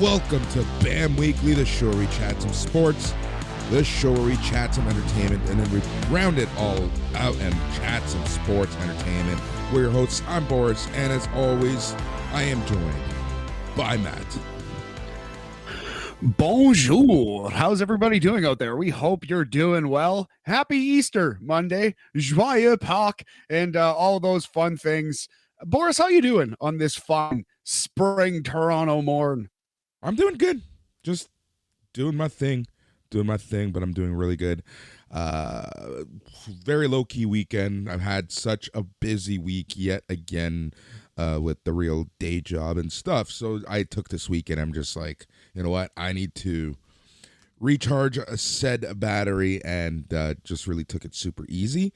Welcome to BAM Weekly, the show where we chat some sports, the show where we chat some entertainment, and then we round it all out and chat some sports entertainment. We're your hosts. I'm Boris, and as always, I am joined by Matt. Bonjour. How's everybody doing out there? We hope you're doing well. Happy Easter Monday, Joyeux Pâques, and all those fun things. Boris, how you doing on this fun spring Toronto morn? I'm doing good. Just doing my thing, but I'm doing really good. Very low-key weekend. I've had such a busy week yet again with the real day job and stuff. So I took this weekend. I'm just like, you know what? I need to recharge a said battery and just really took it super easy.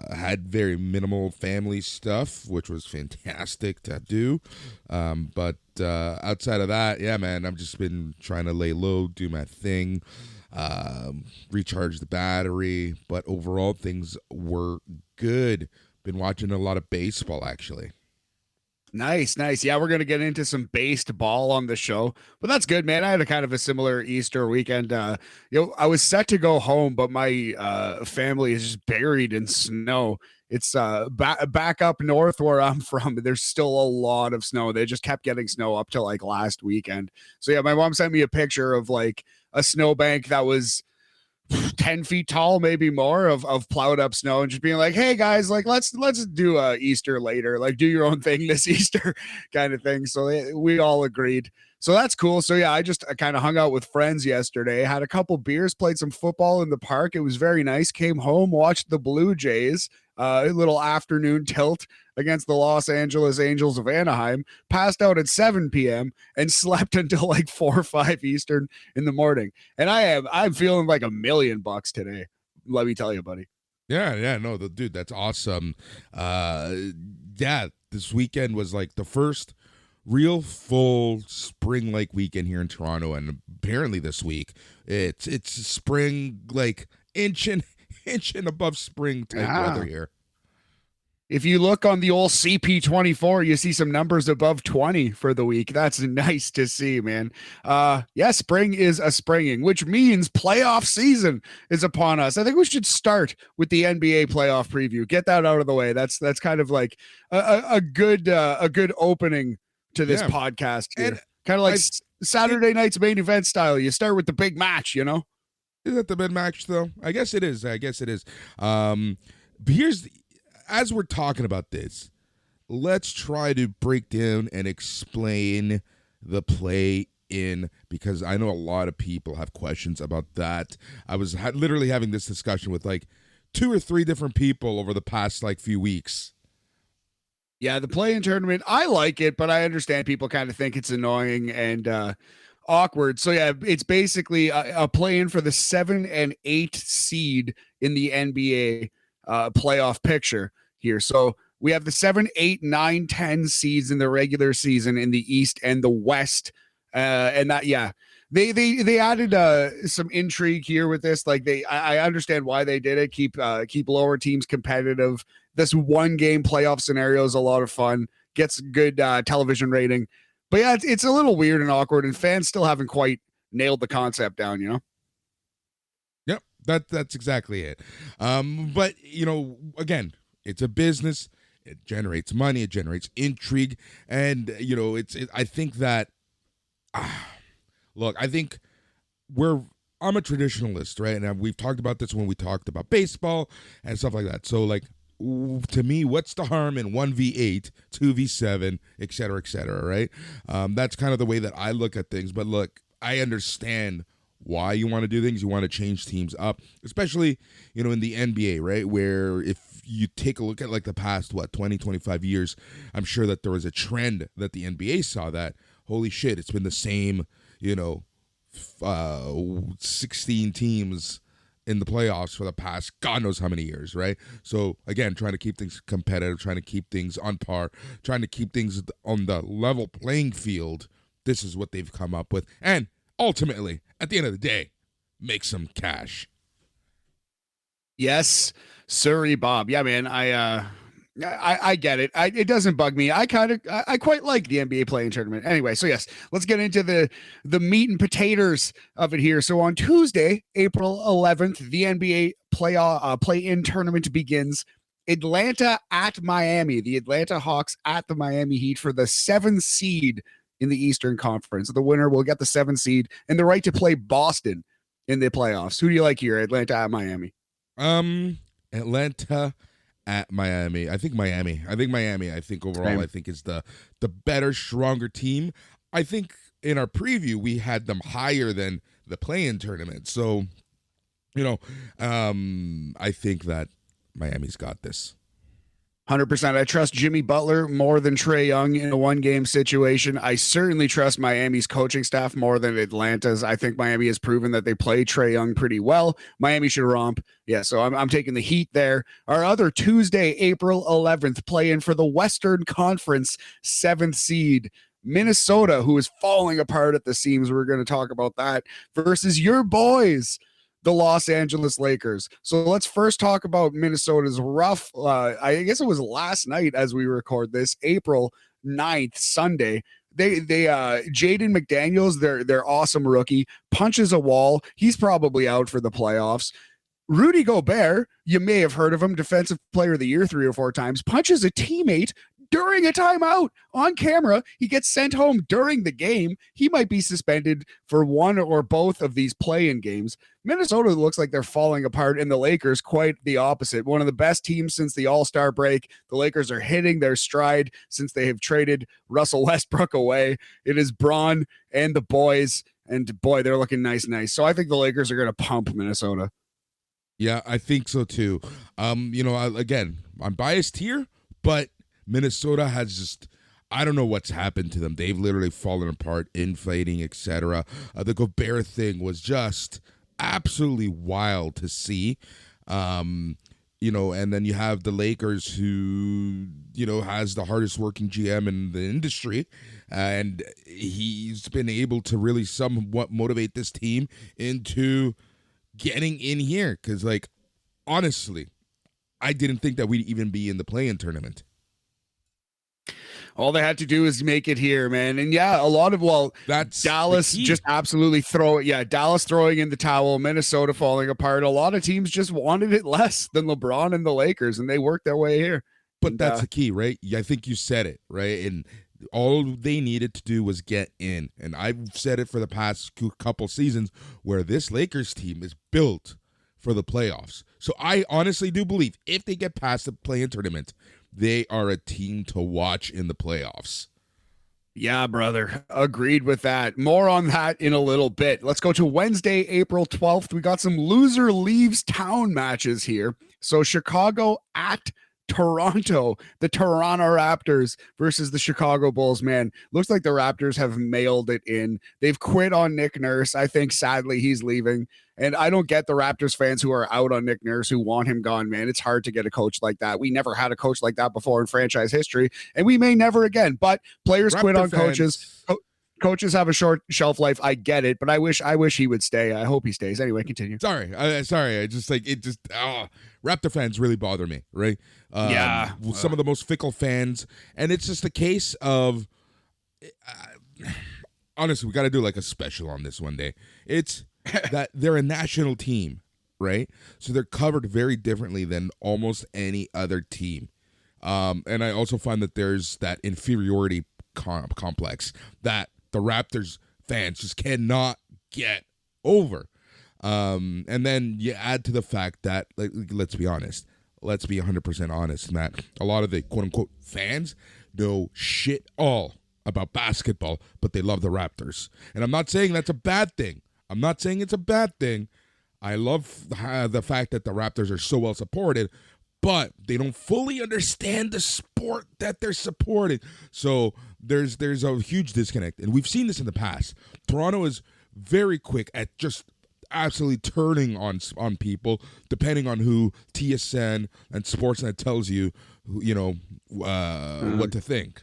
Had very minimal family stuff, which was fantastic to do. But outside of that, yeah, man, I've just been trying to lay low, do my thing, recharge the battery. But overall, things were good. Been watching a lot of baseball, actually. Nice. Yeah, we're going to get into some baseball on the show, but that's good, man. I had a kind of a similar Easter weekend. I was set to go home, but my family is just buried in snow. It's back up north where I'm from. There's still a lot of snow. They just kept getting snow up to like last weekend. So yeah, my mom sent me a picture of like a snowbank that was 10 feet tall, maybe more, of plowed up snow, and just being like, hey guys, like let's do Easter later, like do your own thing this Easter kind of thing. So we all agreed. So that's cool. So yeah, I kind of hung out with friends yesterday, had a couple beers, played some football in the park. It was very nice. Came home, watched the Blue Jays, a little afternoon tilt against the Los Angeles Angels of Anaheim, passed out at 7 p.m. and slept until like 4 or 5 Eastern in the morning. And I'm feeling like $1 million today. Let me tell you, buddy. Yeah, no, dude, that's awesome. Yeah, this weekend was like the first real full spring-like weekend here in Toronto, and apparently this week it's spring, like inch and above spring type weather here. If you look on the old CP24, you see some numbers above 20 for the week. That's nice to see, man. Yeah, spring is a springing, which means playoff season is upon us. I think we should start with the NBA playoff preview. Get that out of the way. That's kind of like a good opening to this podcast here. Kind of like Saturday night's main event style. You start with the big match, you know? Is that the big match, though? I guess it is. But as we're talking about this, let's try to break down and explain the play-in, because I know a lot of people have questions about that. I was literally having this discussion with like 2 or 3 different people over the past like few weeks. Yeah, the play-in tournament, I like it, but I understand people kind of think it's annoying and awkward. So yeah, it's basically a play-in for the 7 and 8 seed in the NBA playoff picture here. So we have the 7, 8, 9, 10 seeds in the regular season in the East and the West. And that, yeah, they added some intrigue here with this. Like I understand why they did it. Keep lower teams competitive. This one game playoff scenario is a lot of fun. Gets good television rating. But yeah, it's a little weird and awkward, and fans still haven't quite nailed the concept down, you know? Yep, that's exactly it. But, you know, again, it's a business. It generates money. It generates intrigue. And, you know, I think that, look, I think I'm a traditionalist, right? And we've talked about this when we talked about baseball and stuff like that. So, like, to me, what's the harm in 1v8, 2v7, et cetera, right? That's kind of the way that I look at things. But look, I understand why you want to do things. You want to change teams up, especially, you know, in the NBA, right? Where if you take a look at like the past, 20, 25 years, I'm sure that there was a trend that the NBA saw that, holy shit, it's been the same, you know, 16 teams in the playoffs for the past God knows how many years, right? So, again, trying to keep things competitive, trying to keep things on par, trying to keep things on the level playing field. This is what they've come up with. And ultimately, at the end of the day, make some cash. Yes, sorry, Bob. Yeah, man, I get it. It doesn't bug me. I quite like the NBA play-in tournament. Anyway, so yes, let's get into the meat and potatoes of it here. So on Tuesday, April 11th, the NBA play-in tournament begins. Atlanta at Miami. The Atlanta Hawks at the Miami Heat for the 7th seed in the Eastern Conference. The winner will get the 7th seed and the right to play Boston in the playoffs. Who do you like here? Atlanta at Miami. Atlanta at Miami. I think Miami. I think overall, Same. I think is the better, stronger team. I think in our preview we had them higher than the play-in tournament. So, I think that Miami's got this. 100%. I trust Jimmy Butler more than Trae Young in a one-game situation. I certainly trust Miami's coaching staff more than Atlanta's. I think Miami has proven that they play Trae Young pretty well. Miami should romp. Yeah, so I'm taking the Heat there. Our other Tuesday, April 11th, play-in for the Western Conference 7th seed. Minnesota, who is falling apart at the seams. We're going to talk about that. Versus your boys, the Los Angeles Lakers. So let's first talk about Minnesota's rough. I guess it was last night as we record this, April 9th, Sunday. They Jaden McDaniels, their awesome rookie, punches a wall. He's probably out for the playoffs. Rudy Gobert, you may have heard of him, Defensive Player of the Year 3 or 4 times, punches a teammate during a timeout on camera. He gets sent home during the game. He might be suspended for one or both of these play-in games. Minnesota looks like they're falling apart, and the Lakers quite the opposite. One of the best teams since the All-Star break. The Lakers are hitting their stride since they have traded Russell Westbrook away. It is Braun and the boys, and boy, they're looking nice. So I think the Lakers are going to pump Minnesota. Yeah, I think so too. Again, I'm biased here, but Minnesota has just, I don't know what's happened to them. They've literally fallen apart, inflating, etc. The Gobert thing was just absolutely wild to see. And then you have the Lakers who, has the hardest working GM in the industry. And he's been able to really somewhat motivate this team into getting in here. Because, honestly, I didn't think that we'd even be in the play-in tournament. All they had to do is make it here, man. And yeah, that's Dallas just absolutely Dallas throwing in the towel, Minnesota falling apart. A lot of teams just wanted it less than LeBron and the Lakers, and they worked their way here. But that's the key, right? I think you said it, right? And all they needed to do was get in. And I've said it for the past couple seasons where this Lakers team is built for the playoffs. So I honestly do believe if they get past the play-in tournament, they are a team to watch in the playoffs. Yeah, brother. Agreed with that. More on that in a little bit. Let's go to Wednesday, April 12th. We got some loser leaves town matches here. So Chicago at Toronto, the Toronto Raptors versus the Chicago Bulls. Man, looks like the Raptors have mailed it in. They've quit on Nick Nurse. I think sadly he's leaving. And I don't get the Raptors fans who are out on Nick Nurse, who want him gone, man. It's hard to get a coach like that. We never had a coach like that before in franchise history, and we may never again. But players quit on coaches. Coaches have a short shelf life. I get it, but I wish he would stay. I hope he stays. Anyway, continue. Sorry. I just Raptor fans really bother me, right? Some of the most fickle fans, and it's just a case of honestly, we got to do a special on this one day. It's that they're a national team, right? So they're covered very differently than almost any other team. And I also find that there's that inferiority complex that the Raptors fans just cannot get over. And then you add to the fact that, let's be honest. Let's be 100% honest, Matt. A lot of the quote-unquote fans know shit all about basketball, but they love the Raptors. And I'm not saying that's a bad thing. I'm not saying it's a bad thing. I love the fact that the Raptors are so well supported, but they don't fully understand the sport that they're supporting. So there's a huge disconnect, and we've seen this in the past. Toronto is very quick at just absolutely turning on people, depending on who TSN and Sportsnet tells you, what to think.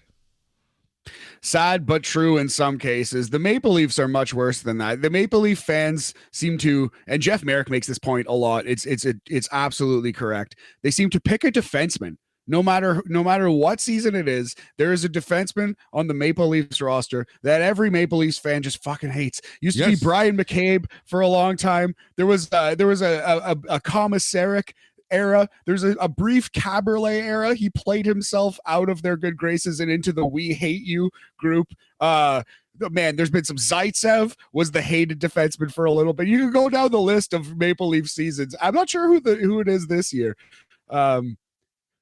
Sad but true in some cases. The Maple Leafs are much worse than that. The Maple Leaf fans seem to, and Jeff Merrick makes this point a lot. It's absolutely correct. They seem to pick a defenseman No matter what season it is, there is a defenseman on the Maple Leafs roster that every Maple Leafs fan just fucking hates. Used to be Yes. Brian McCabe for a long time. There was a commissaric era. There's a brief Caberlet era. He played himself out of their good graces and into the "We Hate You" group. Man, there's been some. Zaitsev was the hated defenseman for a little bit. You can go down the list of Maple Leaf seasons. I'm not sure who it is this year.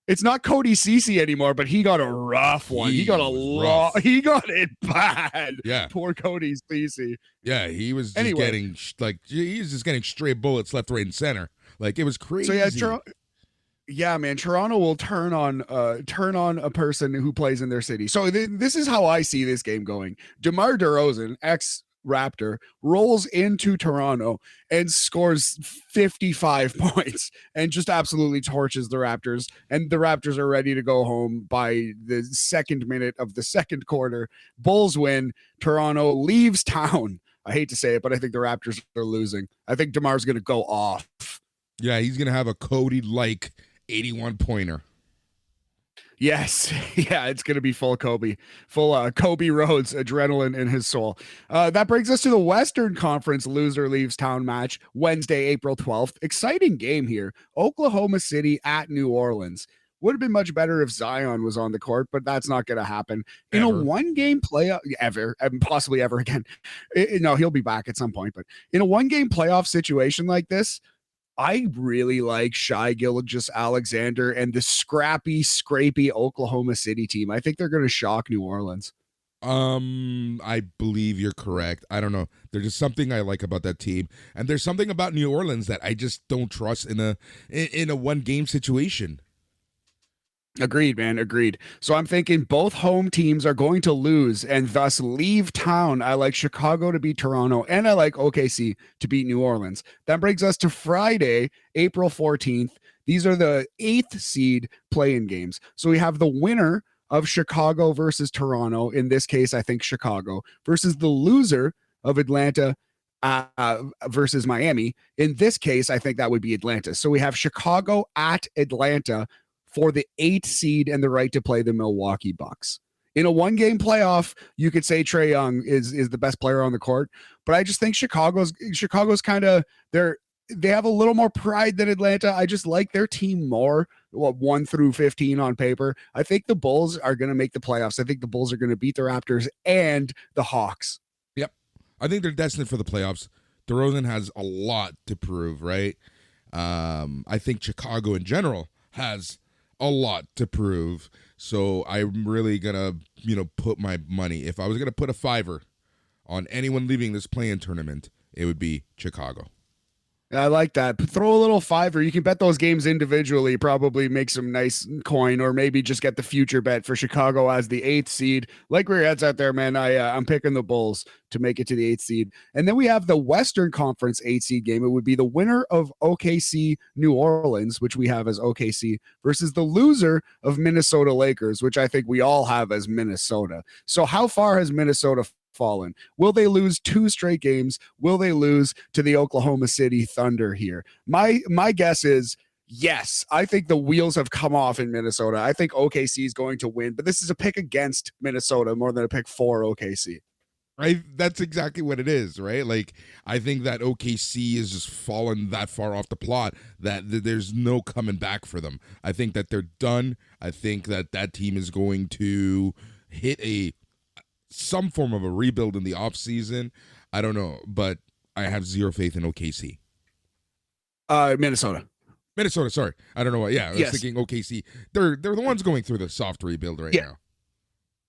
It's not Cody Ceci anymore, but he got a rough one. He got a lot. He got it bad. Yeah. Poor Cody Ceci. Yeah, he was just getting straight bullets left, right, and center. Like, it was crazy. So yeah, man, Toronto will turn on a person who plays in their city. So this is how I see this game going. DeMar DeRozan, ex-Raptor, rolls into Toronto and scores 55 points and just absolutely torches the Raptors. And the Raptors are ready to go home by the second minute of the second quarter. Bulls win. Toronto leaves town. I hate to say it, but I think the Raptors are losing. I think DeMar's going to go off. Yeah, he's going to have a Cody-like 81-pointer. Yes. Yeah, it's going to be full Kobe Rhodes adrenaline in his soul. That brings us to the Western Conference loser leaves town match, Wednesday, April 12th. Exciting game here. Oklahoma City at New Orleans. Would have been much better if Zion was on the court, but that's not going to happen. In a one-game playoff, possibly ever again. No, he'll be back at some point, but in a one-game playoff situation like this, I really like Shai Gilgeous-Alexander and the scrappy Oklahoma City team. I think they're going to shock New Orleans. I believe you're correct. I don't know. There's just something I like about that team, and there's something about New Orleans that I just don't trust in a one-game situation. Agreed, man. Agreed. So I'm thinking both home teams are going to lose and thus leave town. I like Chicago to beat Toronto, and I like OKC to beat New Orleans. That brings us to Friday, April 14th. These are the 8th seed play-in games. So we have the winner of Chicago versus Toronto. In this case, I think Chicago versus the loser of Atlanta versus Miami. In this case, I think that would be Atlanta. So we have Chicago at Atlanta for the 8th seed and the right to play the Milwaukee Bucks. In a one-game playoff, you could say Trae Young is the best player on the court, but I just think Chicago's kind of they have a little more pride than Atlanta. I just like their team more. 1 through 15 on paper. I think the Bulls are going to make the playoffs. I think the Bulls are going to beat the Raptors and the Hawks. Yep. I think they're destined for the playoffs. DeRozan has a lot to prove, right? I think Chicago in general has a lot to prove. So I'm really gonna, put my money. If I was gonna put a $5 on anyone leaving this play-in tournament, it would be Chicago. I like that. Throw a little $5. You can bet those games individually, probably make some nice coin, or maybe just get the future bet for Chicago as the 8th seed. Like where your head's out there, man. I'm picking the Bulls to make it to the 8th seed. And then we have the Western Conference 8th seed game. It would be the winner of OKC New Orleans, which we have as OKC, versus the loser of Minnesota Lakers, which I think we all have as Minnesota. So how far has Minnesota fallen? Will they lose 2 straight games? Will they lose to the Oklahoma City Thunder here? My guess is yes. I think the wheels have come off in Minnesota. I think OKC is going to win, but this is a pick against Minnesota more than a pick for OKC. That's exactly what it is, right? Like, I think that OKC is just fallen that far off the plot that there's no coming back for them. I think that they're done. I think that team is going to hit some form of a rebuild in the offseason. I don't know, but I have zero faith in OKC. Minnesota, sorry. I don't know what. Yeah, I was thinking OKC. They're the ones going through the soft rebuild right now.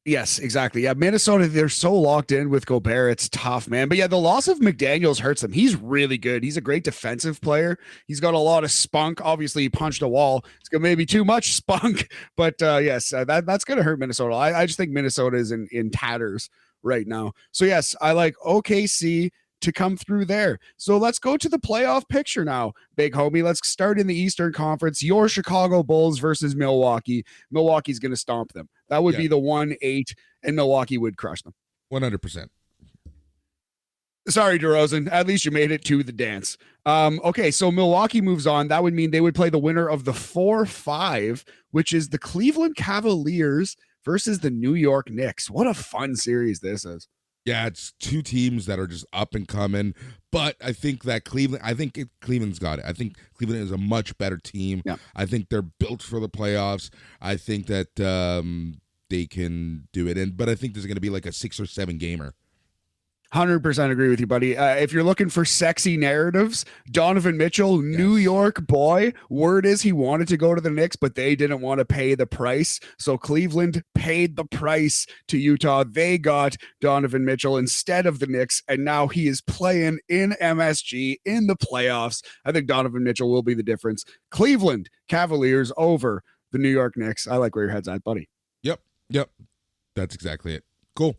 Yes, exactly. Yeah, Minnesota, they're so locked in with Gobert. It's tough, man. But yeah, the loss of McDaniels hurts them. He's really good. He's a great defensive player. He's got a lot of spunk. Obviously, he punched a wall. It's got maybe too much spunk. But yes, that's going to hurt Minnesota. I just think Minnesota is in tatters right now. So yes, I like OKC to come through there. So let's go to the playoff picture now, big homie. Let's start in the Eastern Conference. Your Chicago Bulls versus Milwaukee. Milwaukee's going to stomp them. That would be the 1-8, and Milwaukee would crush them. 100%. Sorry, DeRozan. At least you made it to the dance. Okay, so Milwaukee moves on. That would mean they would play the winner of the 4-5, which is the Cleveland Cavaliers versus the New York Knicks. What a fun series this is. Yeah, it's two teams that are just up and coming, but I think that Cleveland's got it. I think Cleveland is a much better team. Yeah. I think they're built for the playoffs. I think that they can do it, but I think there's going to be like a 6 or 7 gamer. 100% agree with you, buddy. If you're looking for sexy narratives, Donovan Mitchell, yes. New York boy. Word is he wanted to go to the Knicks, but they didn't want to pay the price. So Cleveland paid the price to Utah. They got Donovan Mitchell instead of the Knicks, and now he is playing in MSG in the playoffs. I think Donovan Mitchell will be the difference. Cleveland Cavaliers over the New York Knicks. I like where your head's at, buddy. Yep. That's exactly it. Cool.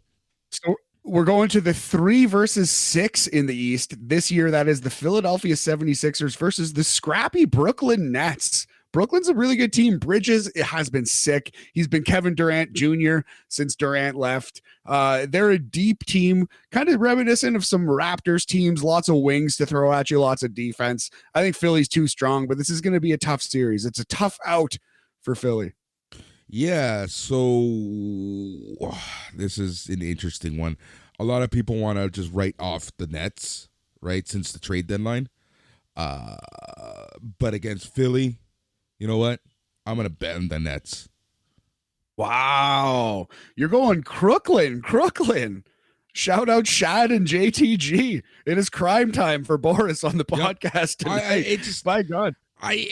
So we're going to the 3 versus 6 in the East. This year, that is the Philadelphia 76ers versus the scrappy Brooklyn Nets. Brooklyn's a really good team. Bridges has been sick. He's been Kevin Durant Jr. since Durant left. They're a deep team, kind of reminiscent of some Raptors teams. Lots of wings to throw at you, lots of defense. I think Philly's too strong, but this is going to be a tough series. It's a tough out for Philly. Yeah, so this is an interesting one. A lot of people want to just write off the Nets, right, since the trade deadline. But against Philly, you know what? I'm going to bet on the Nets. Wow. You're going Crooklyn. Shout out Shad and JTG. It is crime time for Boris on the podcast tonight. My God. They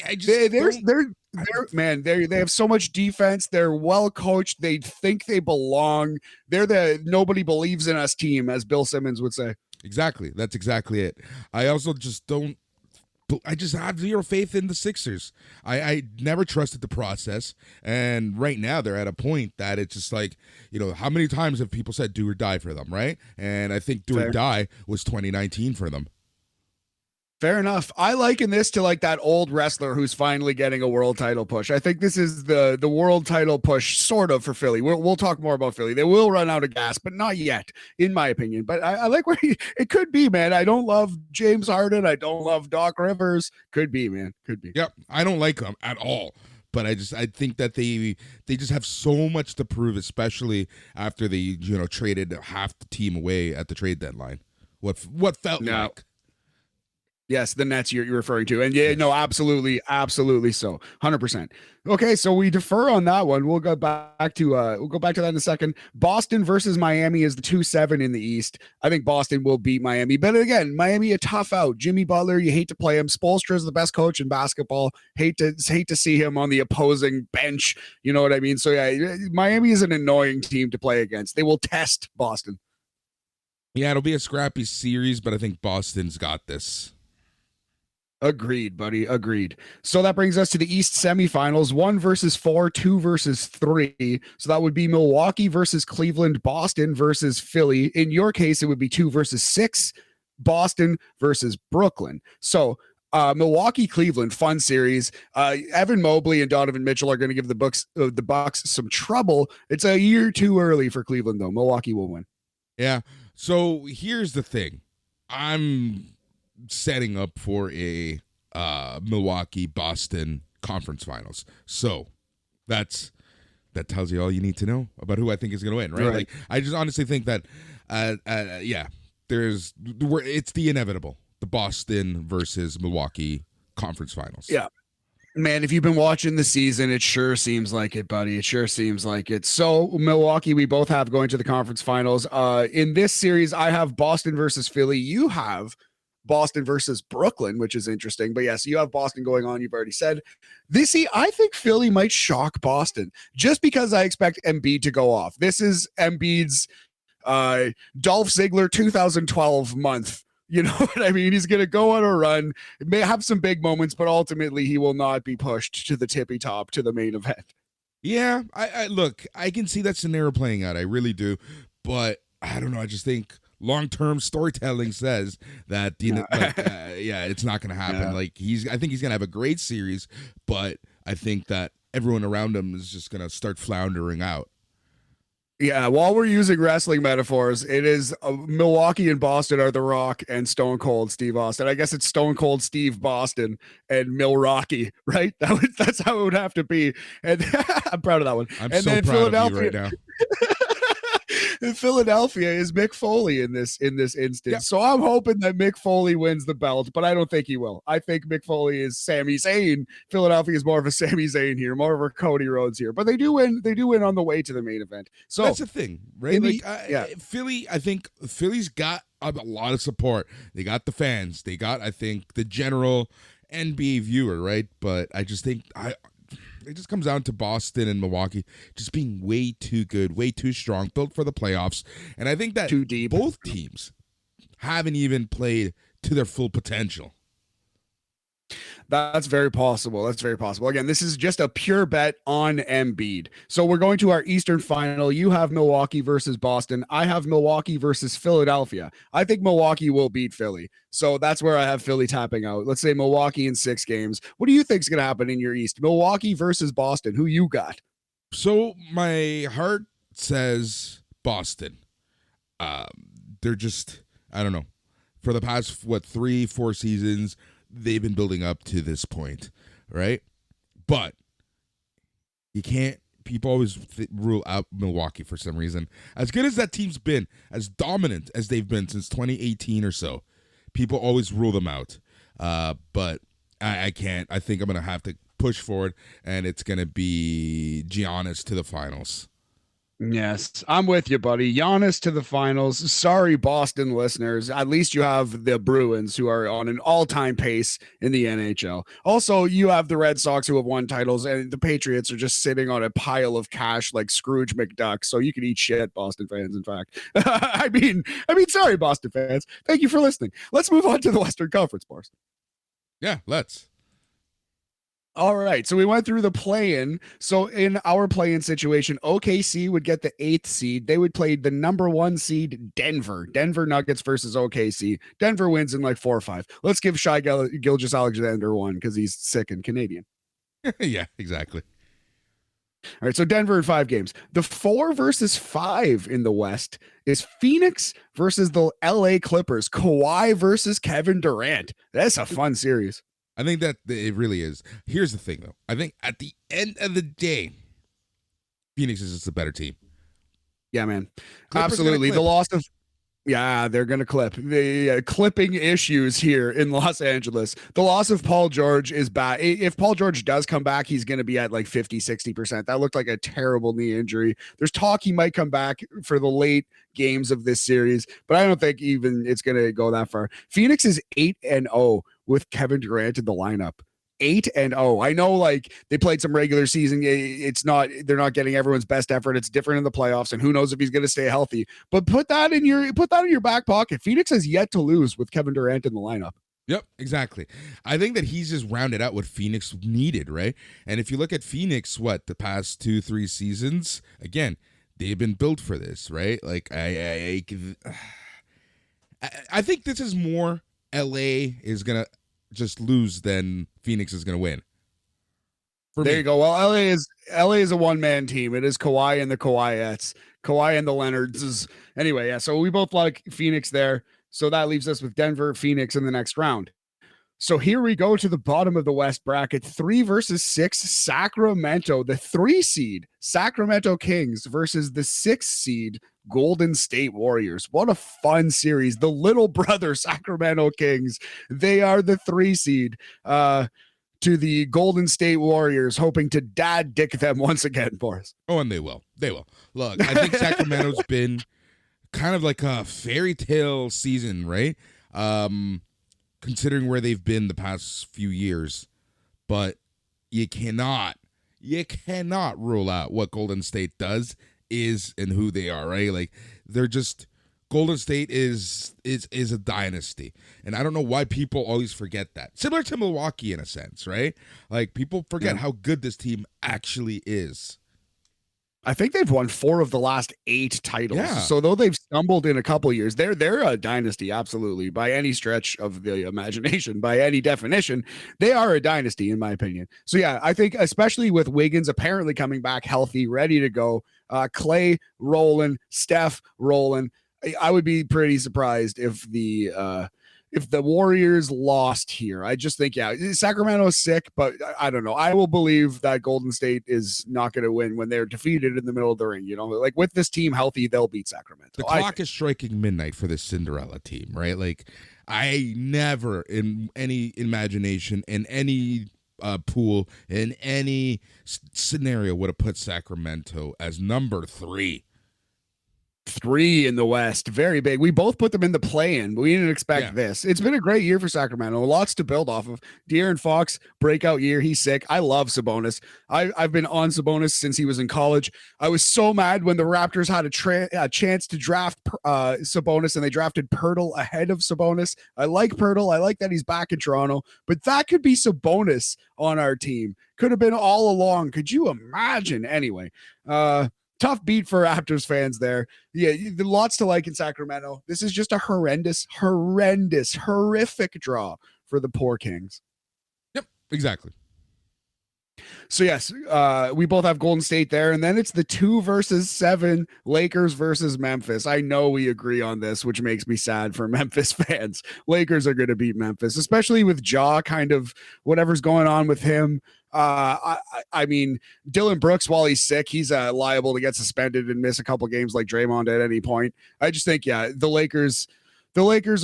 have so much defense. They're well coached. They think they belong. They're the nobody believes in us team, as Bill Simmons would say. Exactly. That's exactly it. I also just don't. I just have zero faith in the Sixers. I never trusted the process, and right now they're at a point that it's just like, how many times have people said do or die for them, right? And I think do or die was 2019 for them. Fair enough. I liken this to like that old wrestler who's finally getting a world title push. I think this is the world title push sort of for Philly. We'll talk more about Philly. They will run out of gas, but not yet, in my opinion. But I like where it could be, man. I don't love James Harden. I don't love Doc Rivers. Could be, man. Could be. Yep. I don't like them at all. But I think that they just have so much to prove, especially after they traded half the team away at the trade deadline. What felt like. Yes, the Nets you're referring to. And yeah, no, absolutely so. 100%. Okay, so we defer on that one. We'll go back to that in a second. Boston versus Miami is the 2-7 in the East. I think Boston will beat Miami. But again, Miami a tough out. Jimmy Butler, you hate to play him. Spoelstra is the best coach in basketball. Hate to see him on the opposing bench. You know what I mean? So yeah, Miami is an annoying team to play against. They will test Boston. Yeah, it'll be a scrappy series, but I think Boston's got this. Agreed, buddy. Agreed. So that brings us to the East semifinals, 1 versus 4, 2 versus 3. So that would be Milwaukee versus Cleveland, Boston versus Philly. In your case, it would be 2 versus 6, Boston versus Brooklyn. So Milwaukee, Cleveland, fun series. Evan Mobley and Donovan Mitchell are going to give the Bucks some trouble. It's a year too early for Cleveland, though. Milwaukee will win. Yeah. So here's the thing. I'm setting up for a Milwaukee-Boston conference finals. So that tells you all you need to know about who I think is going to win, right? Like, I just honestly think that, it's the inevitable, the Boston versus Milwaukee conference finals. Yeah. Man, if you've been watching the season, it sure seems like it, buddy. It sure seems like it. So Milwaukee, we both have going to the conference finals. In this series, I have Boston versus Philly. You have Boston versus Brooklyn, which is interesting. But yes, you have Boston going on. You've already said I think Philly might shock Boston just because I expect Embiid to go off. This is Embiid's Dolph Ziggler 2012 month. You know what I mean? He's going to go on a run, may have some big moments, but ultimately he will not be pushed to the tippy top to the main event. Yeah, I look, I can see that scenario playing out. I really do. But I don't know. I just think long-term storytelling says that it's not going to happen. Yeah. I think he's going to have a great series, but I think that everyone around him is just going to start floundering out. Yeah, while we're using wrestling metaphors, it is Milwaukee and Boston are The Rock and Stone Cold Steve Austin. I guess it's Stone Cold Steve Boston and Milwaukee, right? That's how it would have to be. And I'm proud of that one. I'm and so then proud of you Philadelphia, right now. Philadelphia is Mick Foley in this instance. Yep. So I'm hoping that Mick Foley wins the belt, but I don't think he will. I think Mick Foley is Sami Zayn. Philadelphia is more of a Sami Zayn here, more of a Cody Rhodes here. But they do win. They do win on the way to the main event. So that's the thing, right? yeah. Philly. I think Philly's got a lot of support. They got the fans. They got, I think, the general NBA viewer, right? But I just think it just comes down to Boston and Milwaukee just being way too good, way too strong, built for the playoffs. And I think that too deep. Both teams haven't even played to their full potential. That's very possible. That's very possible. Again, this is just a pure bet on Embiid. So we're going to our Eastern final. You have Milwaukee versus Boston. I have Milwaukee versus Philadelphia. I think Milwaukee will beat Philly. So that's where I have Philly tapping out. Let's say Milwaukee in 6 games. What do you think is going to happen in your East? Milwaukee versus Boston. Who you got? So my heart says Boston. They're just, I don't know. For the past, 3-4 seasons, they've been building up to this point, right? But you can't, people always rule out Milwaukee for some reason. As good as that team's been, as dominant as they've been since 2018 or so, people always rule them out. But I can't. I think I'm going to have to push forward, and it's going to be Giannis to the finals. Yes, I'm with you, buddy. Giannis to the finals. Sorry, Boston listeners. At least you have the Bruins, who are on an all-time pace in the NHL. Also, you have the Red Sox, who have won titles, and the Patriots are just sitting on a pile of cash like Scrooge McDuck. So you can eat shit, Boston fans, in fact. I mean, sorry, Boston fans. Thank you for listening. Let's move on to the Western Conference, Boris. Yeah, let's. All right, so we went through the play-in. So in our play-in situation, OKC would get the 8th seed. They would play the number 1 seed, Denver. Denver Nuggets versus OKC. Denver wins in like 4 or 5. Let's give Shai Gilgeous-Alexander 1 because he's sick and Canadian. Yeah, exactly. All right, so Denver in 5 games. The 4 versus 5 in the West is Phoenix versus the LA Clippers. Kawhi versus Kevin Durant. That's a fun series. I think that it really is. Here's the thing, though. I think at the end of the day, Phoenix is just a better team. Yeah, man. Clippers absolutely. The loss of... Yeah, they're going to clip. The clipping issues here in Los Angeles. The loss of Paul George is bad. If Paul George does come back, he's going to be at like 50-60%. That looked like a terrible knee injury. There's talk he might come back for the late games of this series, but I don't think even it's going to go that far. Phoenix is 8-0 with Kevin Durant in the lineup. 8-0. I know, like, they played some regular season. They're not getting everyone's best effort. It's different in the playoffs, and who knows if he's going to stay healthy. But put that in your back pocket. Phoenix has yet to lose with Kevin Durant in the lineup. Yep, exactly. I think that he's just rounded out what Phoenix needed, right? And if you look at Phoenix, the past 2-3 seasons, again, they've been built for this, right? Like, I think this is more LA is gonna just lose than Phoenix is gonna win. There you go. Well, LA is a one-man team. It is Kawhi and the Kawhiettes, Kawhi and the Leonards. Anyway, yeah. So we both like Phoenix there. So that leaves us with Denver, Phoenix in the next round. So here we go to the bottom of the West bracket. 3 versus 6, Sacramento, the 3 seed, Sacramento Kings versus the 6 seed, Golden State Warriors. What a fun series. The little brother Sacramento Kings. They are the 3 seed to the Golden State Warriors, hoping to dad dick them once again, Boris. Oh, and they will. They will. Look, I think Sacramento's been kind of like a fairy tale season, right? Considering where they've been the past few years. But you cannot rule out what Golden State is and who they are, right? Like, they're just, Golden State is a dynasty. And I don't know why people always forget that. Similar to Milwaukee in a sense, right? Like, people forget how good this team actually is. I think they've won 4 of the last 8 titles. Yeah. So though they've stumbled in a couple years, they're a dynasty, absolutely, by any stretch of the imagination, by any definition. They are a dynasty, in my opinion. So yeah, I think especially with Wiggins apparently coming back healthy, ready to go, Clay rolling, Steph rolling. I would be pretty surprised if the Warriors lost here. I just think, yeah, Sacramento is sick, but I don't know. I will believe that Golden State is not going to win when they're defeated in the middle of the ring. You know, like with this team healthy, they'll beat Sacramento. The clock is striking midnight for this Cinderella team, right? Like, I never in any imagination, in any pool, in any scenario would have put Sacramento as number 3. 3 in the West, very big. We both put them in the play-in, but we didn't expect this. It's been a great year for Sacramento, lots to build off of. De'Aaron Fox, breakout year. He's sick. I love Sabonis. I've been on Sabonis since he was in college. I was so mad when the Raptors had a chance to draft Sabonis, and they drafted Pirtle ahead of Sabonis. I like Pirtle. I like that he's back in Toronto, but that could be Sabonis on our team. Could have been all along. Could you imagine? Anyway, tough beat for Raptors fans there. Yeah, lots to like in Sacramento. This is just a horrendous, horrific draw for the poor Kings. Yep, exactly. So yes, we both have Golden State there, and then it's the 2 versus 7 Lakers versus Memphis. I know we agree on this, which makes me sad for Memphis fans. Lakers are going to beat Memphis, especially with Ja kind of whatever's going on with him. I mean, Dylan Brooks, while he's sick, he's liable to get suspended and miss a couple games like Draymond at any point. I just think, yeah, the Lakers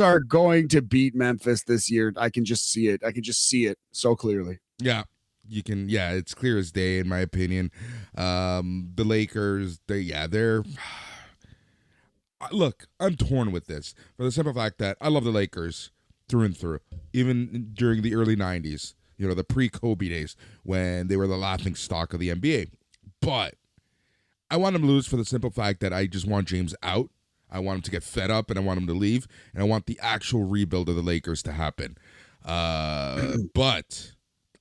are going to beat Memphis this year. I can just see it. I can just see it so clearly. Yeah. You can, yeah, it's clear as day, in my opinion. The Lakers, they're. Look, I'm torn with this for the simple fact that I love the Lakers through and through, even during the early 90s, you know, the pre-Kobe days when they were the laughing stock of the NBA. But I want them to lose for the simple fact that I just want James out. I want him to get fed up, and I want him to leave, and I want the actual rebuild of the Lakers to happen. But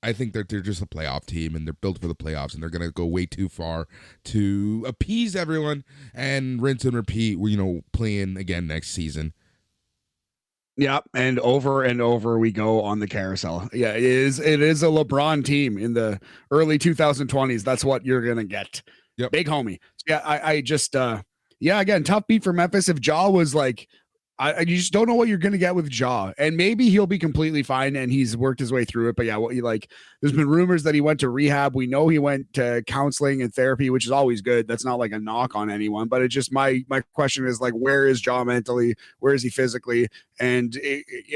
I think that they're just a playoff team, and they're built for the playoffs, and they're going to go way too far to appease everyone and rinse and repeat, you know, playing again next season. Yeah, and over we go on the carousel. Yeah, it is a LeBron team in the early 2020s. That's what you're going to get. Yep. Big homie. Yeah, I just again, tough beat for Memphis. If Ja was like, I you just don't know what you're going to get with Ja, and maybe he'll be completely fine and he's worked his way through it. But yeah, there's been rumors that he went to rehab. We know he went to counseling and therapy, which is always good. That's not like a knock on anyone, but it just, my question is like, where is Ja mentally? Where is he physically? And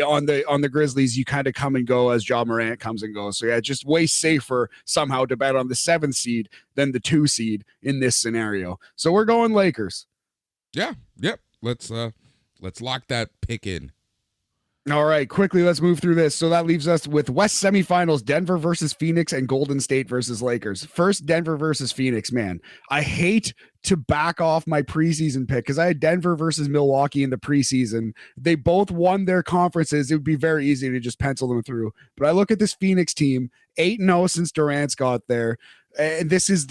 on the Grizzlies, you kind of come and go as Ja Morant comes and goes. So yeah, just way safer somehow to bet on the 7th seed than the 2 seed in this scenario. So we're going Lakers. Yeah. Yep. Let's lock that pick in. All right, quickly, let's move through this. So that leaves us with West semifinals, Denver versus Phoenix and Golden State versus Lakers. First, Denver versus Phoenix, man. I hate to back off my preseason pick because I had Denver versus Milwaukee in the preseason. They both won their conferences. It would be very easy to just pencil them through. But I look at this Phoenix team, 8-0 since Durant's got there. And this is,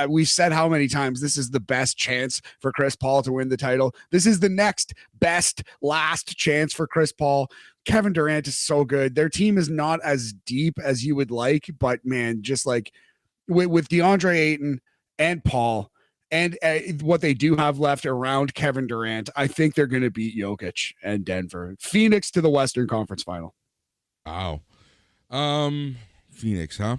we've said how many times, this is the best chance for Chris Paul to win the title. This is the next best last chance for Chris Paul. Kevin Durant is so good. Their team is not as deep as you would like, but man, just like with DeAndre Ayton and Paul and what they do have left around Kevin Durant, I think they're going to beat Jokic and Denver. Phoenix to the Western Conference Final. Wow. Phoenix, huh?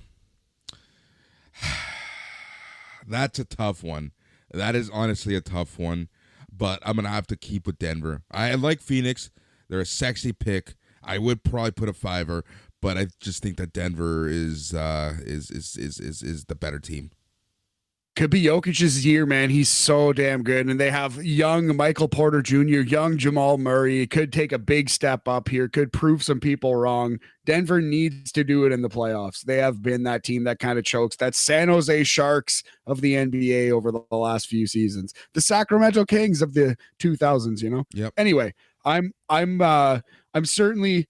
That's a tough one. That is honestly a tough one, but I'm gonna have to keep with Denver. I like Phoenix. They're a sexy pick. I would probably put a 5er, but I just think that Denver is the better team. Could be Jokic's year, man. He's so damn good. And they have young Michael Porter Jr., young Jamal Murray. Could take a big step up here, could prove some people wrong. Denver needs to do it in the playoffs. They have been that team that kind of chokes. That San Jose Sharks of the NBA over the last few seasons. The Sacramento Kings of the 2000s, you know? Yep. Anyway, I'm certainly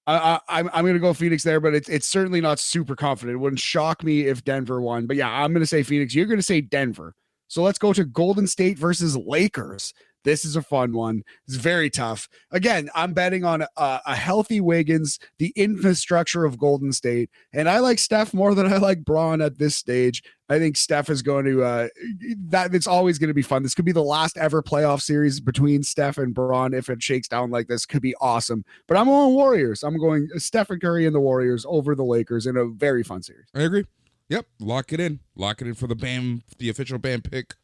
I'm going to go Phoenix there, but it's certainly not super confident. It wouldn't shock me if Denver won. But yeah, I'm going to say Phoenix. You're going to say Denver. So let's go to Golden State versus Lakers. This is a fun one. It's very tough. Again, I'm betting on a healthy Wiggins, the infrastructure of Golden State. And I like Steph more than I like Braun at this stage. I think Steph is going to, it's always going to be fun. This could be the last ever playoff series between Steph and Braun. If it shakes down like this, could be awesome. But I'm going Warriors. I'm going Stephen Curry and the Warriors over the Lakers in a very fun series. I agree. Yep. Lock it in. Lock it in for the official BAM pick.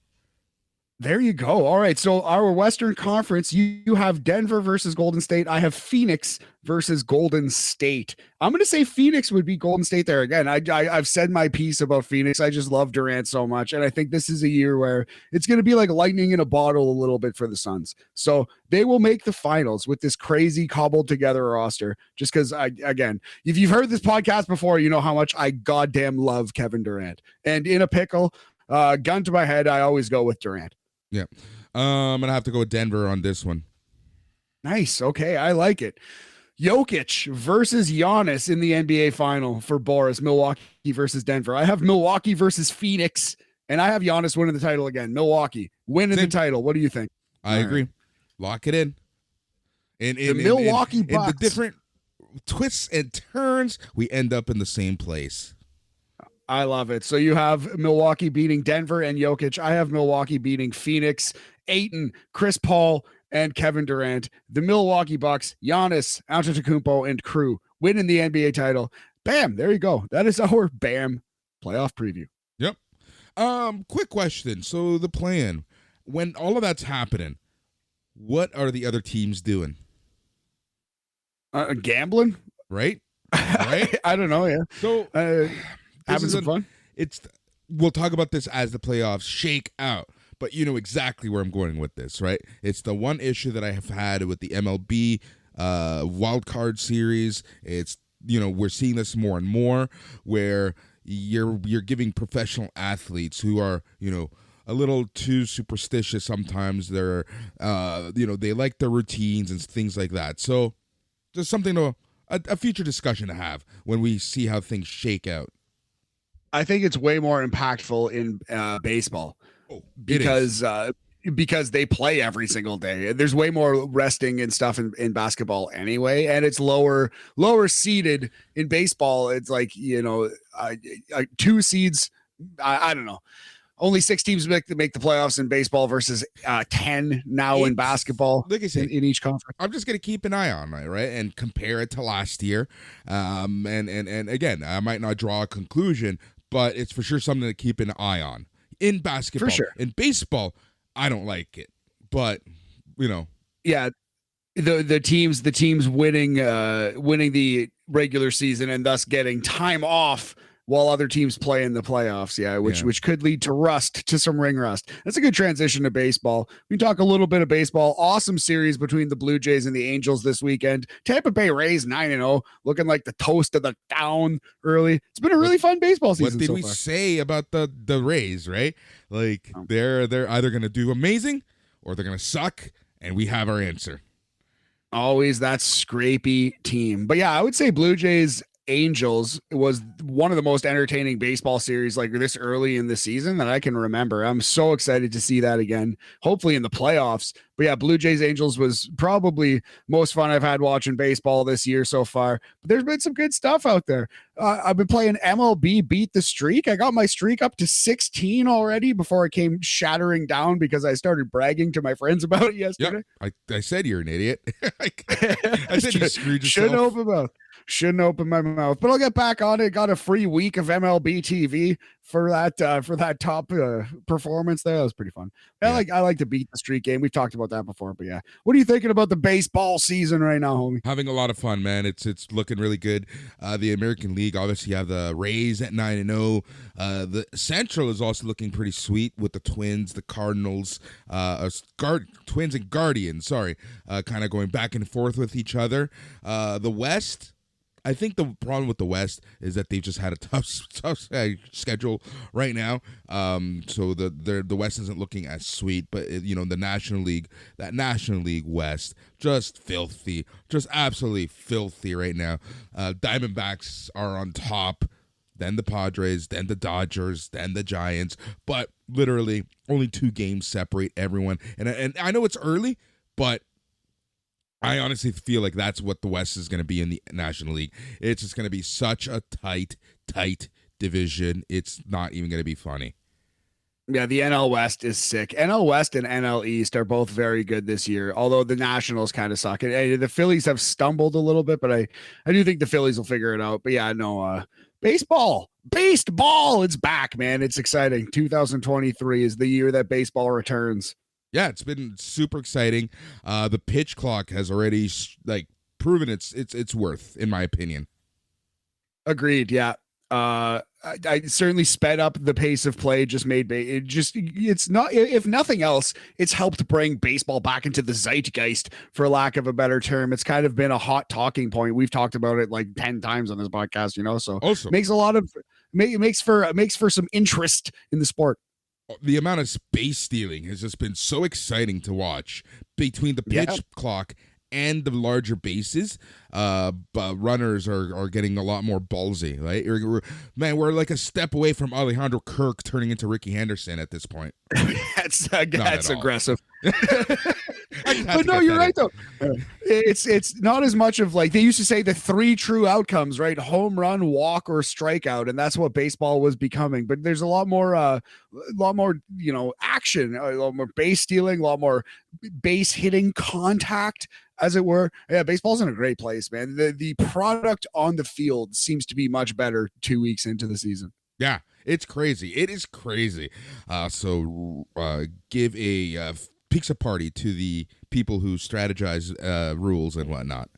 There you go. All right. So our Western Conference, you have Denver versus Golden State. I have Phoenix versus Golden State. I'm going to say Phoenix would be Golden State there. Again, I've said my piece about Phoenix. I just love Durant so much. And I think this is a year where it's going to be like lightning in a bottle a little bit for the Suns. So they will make the finals with this crazy cobbled together roster. Just because, again, if you've heard this podcast before, you know how much I goddamn love Kevin Durant. And in a pickle, gun to my head, I always go with Durant. Yeah. I'm going to have to go with Denver on this one. Nice. Okay. I like it. Jokic versus Giannis in the NBA final for Boris. Milwaukee versus Denver. I have Milwaukee versus Phoenix, and I have Giannis winning the title again. Milwaukee winning the title. What do you think? I agree. Lock it in. The Milwaukee Bucks. In the different twists and turns, we end up in the same place. I love it. So you have Milwaukee beating Denver and Jokic. I have Milwaukee beating Phoenix, Ayton, Chris Paul, and Kevin Durant. The Milwaukee Bucks, Giannis, Antetokounmpo, and crew winning the NBA title. Bam, there you go. That is our BAM playoff preview. Yep. Quick question. So the plan, when all of that's happening, what are the other teams doing? Gambling? Right? Right? I don't know, yeah. So having some fun. We'll talk about this as the playoffs shake out, but you know exactly where I'm going with this, right? It's the one issue that I have had with the MLB wild card series. It's, you know, we're seeing this more and more where you're giving professional athletes who are, you know, a little too superstitious sometimes. They're you know, they like their routines and things like that. So just something to a future discussion to have when we see how things shake out. I think it's way more impactful in baseball because they play every single day. There's way more resting and stuff in basketball anyway, and it's lower seeded in baseball. It's like, you know, 2 seeds. I don't know. Only 6 teams make the playoffs in baseball versus 10 now in basketball. Like I said, in each conference. I'm just gonna keep an eye on it, right, and compare it to last year. And again, I might not draw a conclusion, but it's for sure something to keep an eye on in basketball. For sure. In baseball, I don't like it, but you know, yeah, the teams winning the regular season and thus getting time off while other teams play in the playoffs. Yeah, which could lead to some ring rust. That's a good transition to baseball. We can talk a little bit of baseball. Awesome series between the Blue Jays and the Angels this weekend. Tampa Bay Rays 9-0, looking like the toast of the town early. It's been a really fun baseball season. What did so we far. say about the Rays, right? Like they're either going to do amazing or they're going to suck, and we have our answer. Always that scrapey team. But yeah, I would say Blue Jays Angels was one of the most entertaining baseball series like this early in the season that I can remember. I'm so excited to see that again, hopefully in the playoffs. But yeah, Blue Jays Angels was probably most fun I've had watching baseball this year so far. But there's been some good stuff out there. I've been playing MLB Beat the Streak. I got my streak up to 16 already before it came shattering down because I started bragging to my friends about it yesterday. Yep. I said you're an idiot. I said you screwed yourself. Shouldn't open my mouth, but I'll get back on it. Got a free week of MLB TV for that top performance there. That was pretty fun. I like to beat the streak game. We've talked about that before, but yeah. What are you thinking about the baseball season right now, homie? Having a lot of fun, man. It's looking really good. The American League, obviously, you have the Rays at 9-0. The Central is also looking pretty sweet with the Twins, the Cardinals, Twins and Guardians. Sorry, kind of going back and forth with each other. The West. I think the problem with the West is that they've just had a tough schedule right now. So the West isn't looking as sweet, but the National League, that National League West, just filthy, just absolutely filthy right now. Diamondbacks are on top. then the Padres, then the Dodgers, then the Giants. But literally only 2 games separate everyone. And I know it's early, but I honestly feel like that's what the West is going to be in the National League. It's just going to be such a tight division. It's not even going to be funny. Yeah, the NL West is sick. NL West and NL East are both very good this year, although the Nationals kind of suck. And the Phillies have stumbled a little bit, but I do think the Phillies will figure it out. But yeah, no, baseball, it's back, man. It's exciting. 2023 is the year that baseball returns. Yeah, it's been super exciting. The pitch clock has already proven its worth, in my opinion. Agreed. Yeah. I certainly sped up the pace of play, just made it's not, if nothing else, it's helped bring baseball back into the zeitgeist, for lack of a better term. It's kind of been a hot talking point. We've talked about it like 10 times on this podcast, so also makes for some interest in the sport. The amount of space stealing has just been so exciting to watch between the pitch clock and the larger bases. Runners are getting a lot more ballsy, right? We're like a step away from Alejandro Kirk turning into Ricky Henderson at this point. that's aggressive. But no, you're right though. It's not as much of, like, they used to say the 3 true outcomes, right? Home run, walk, or strikeout, and that's what baseball was becoming. But there's a lot more action, a lot more base stealing, a lot more base hitting contact, as it were. Yeah, baseball's in a great place, man. The product on the field seems to be much better 2 weeks into the season. Yeah, it's crazy. It is crazy. So give a pizza party to the people who strategize rules and whatnot.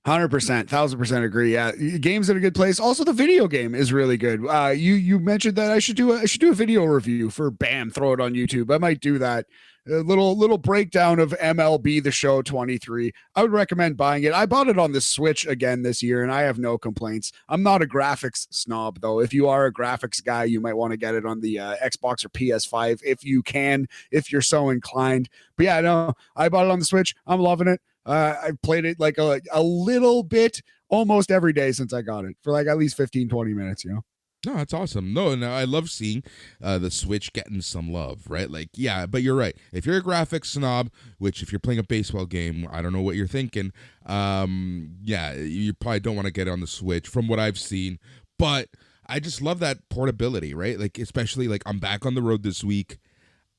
100%, 1000% agree. Yeah, game's in a good place. Also, the video game is really good. You mentioned that I should do a video review for BAM. Throw it on YouTube. I might do that. A little breakdown of MLB The Show 23. I would recommend buying it. I bought it on the Switch again this year, and I have no complaints. I'm not a graphics snob, though. If you are a graphics guy, you might want to get it on the Xbox or PS5 if you can, if you're so inclined. But yeah, no, I bought it on the Switch. I'm loving it. I've played it like a little bit almost every day since I got it, for like at least 15-20 minutes, No, that's awesome. No, I love seeing the Switch getting some love, right? Like, yeah, but you're right. If you're a graphics snob, which if you're playing a baseball game, I don't know what you're thinking. Yeah, you probably don't want to get it on the Switch from what I've seen. But I just love that portability, right? Like, especially like I'm back on the road this week.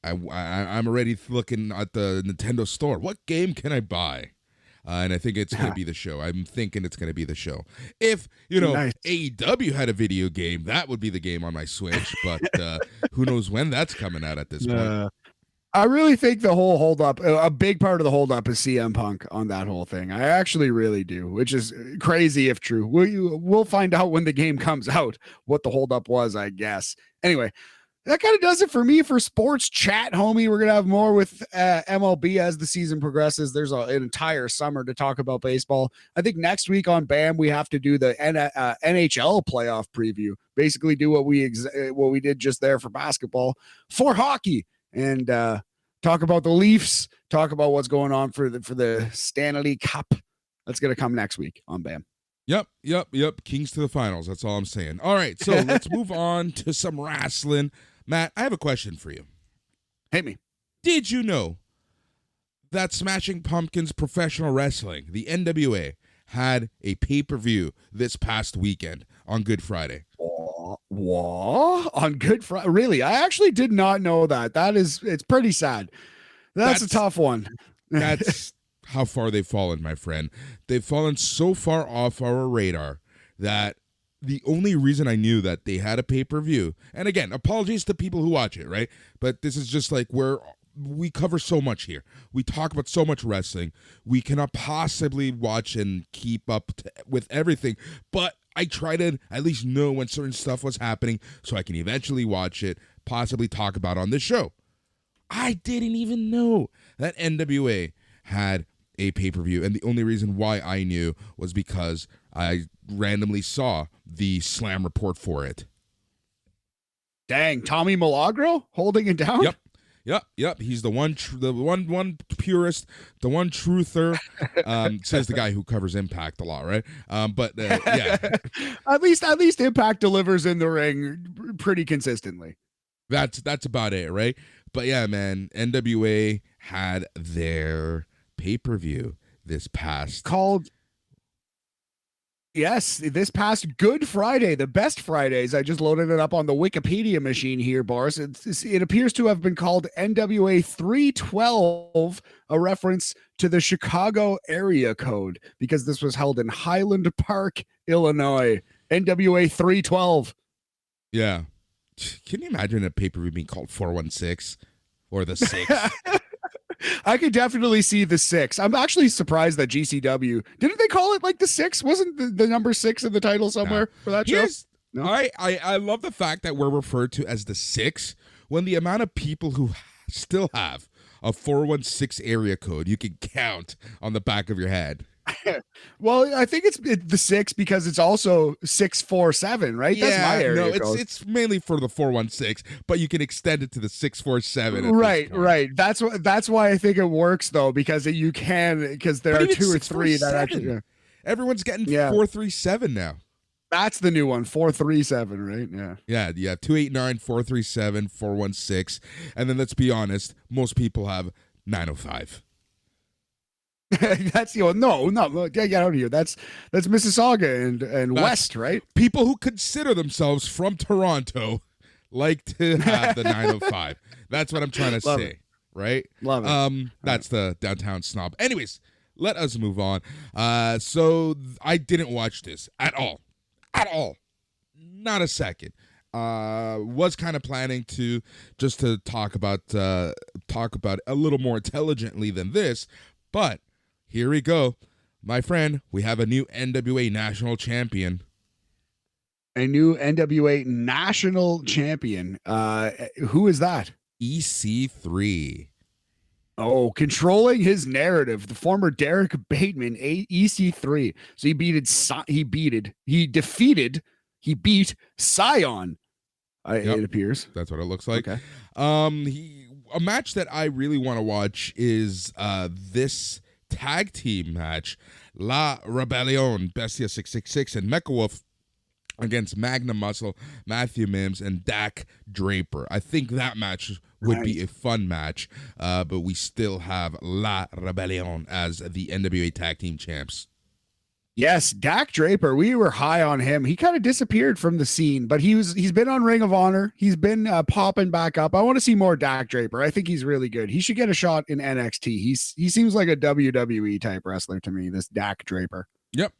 I'm already looking at the Nintendo store. What game can I buy? And I think it's going to be The Show. I'm thinking it's going to be The Show. If, nice. AEW had a video game, that would be the game on my Switch. But who knows when that's coming out at this point. I really think the whole holdup, a big part of the holdup is CM Punk on that whole thing. I actually really do, which is crazy if true. We'll find out when the game comes out what the holdup was, I guess. Anyway, that kind of does it for me for sports chat, homie. We're going to have more with MLB as the season progresses. There's an entire summer to talk about baseball. I think next week on BAM, we have to do the NHL playoff preview. Basically do what we did just there for basketball for hockey, and talk about the Leafs, talk about what's going on for the Stanley Cup. That's going to come next week on BAM. Yep. Kings to the finals. That's all I'm saying. All right, so let's move on to some wrestling. Matt, I have a question for you. Hit me. Did you know that Smashing Pumpkins Professional Wrestling, the NWA, had a pay-per-view this past weekend on Good Friday? What? On Good Friday? Really? I actually did not know that. It's pretty sad. That's a tough one. That's how far they've fallen, my friend. They've fallen so far off our radar that the only reason I knew that they had a pay-per-view, and again, apologies to people who watch it, right? But this is just like where we cover so much here. We talk about so much wrestling. We cannot possibly watch and keep up with everything, but I try to at least know when certain stuff was happening so I can eventually watch it, possibly talk about on this show. I didn't even know that NWA had a pay-per-view, and the only reason why I knew was because I randomly saw the Slam report for it. Dang, Tommy Milagro holding it down? Yep. He's the one one purist, the one truther. Says the guy who covers Impact a lot, right? But yeah, at least Impact delivers in the ring pretty consistently. that's about it, right? But yeah, man, NWA had their pay-per-view this past called. Yes, this past Good Friday, the best Fridays. I just loaded it up on the Wikipedia machine here, Boris. It appears to have been called NWA 312, a reference to the Chicago area code, because this was held in Highland Park, Illinois. NWA 312. Yeah. Can you imagine a pay-per-view being called 416 or the 6? I could definitely see the 6. I'm actually surprised that GCW didn't they call it like the 6? Wasn't the number 6 in the title somewhere for that show? No? I love the fact that we're referred to as the 6 when the amount of people who still have a 416 area code you can count on the back of your head. Well, I think it's the 6 because it's also 647, right? Yeah, that's my area code. It's mainly for the 416, but you can extend it to the 647. Right. That's why I think it works though, because you can, because there are 2 or 3 that actually. Yeah. Everyone's getting 437 now. That's the new one, 437, right? Yeah. Yeah, you have 289, 437, 416, and then let's be honest, most people have 905. That's no, get out of here. That's Mississauga and West, right? People who consider themselves from Toronto like to have the 905. That's what I'm trying to say, right? Love it. That's the downtown snob. Anyways, let us move on. So I didn't watch this at all, not a second. Was kind of planning to just to talk about a little more intelligently than this, but here we go. My friend, we have a new NWA national champion. A new NWA national champion. Who is that? EC3. Oh, controlling his narrative. The former Derek Bateman, EC3. So he beat Scion. It appears. That's what it looks like. Okay. A match that I really want to watch is this tag team match, La Rebellion, Bestia 666 and Mecha Wolf against Magnum Muscle, Matthew Mims, and Dak Draper. I think that match would be a fun match, but we still have La Rebellion as the NWA tag team champs. Yes, Dak Draper. We were high on him. He kind of disappeared from the scene, but he's been on Ring of Honor. He's been popping back up. I want to see more Dak Draper. I think he's really good. He should get a shot in NXT. He seems like a WWE type wrestler to me, this Dak Draper. Yep.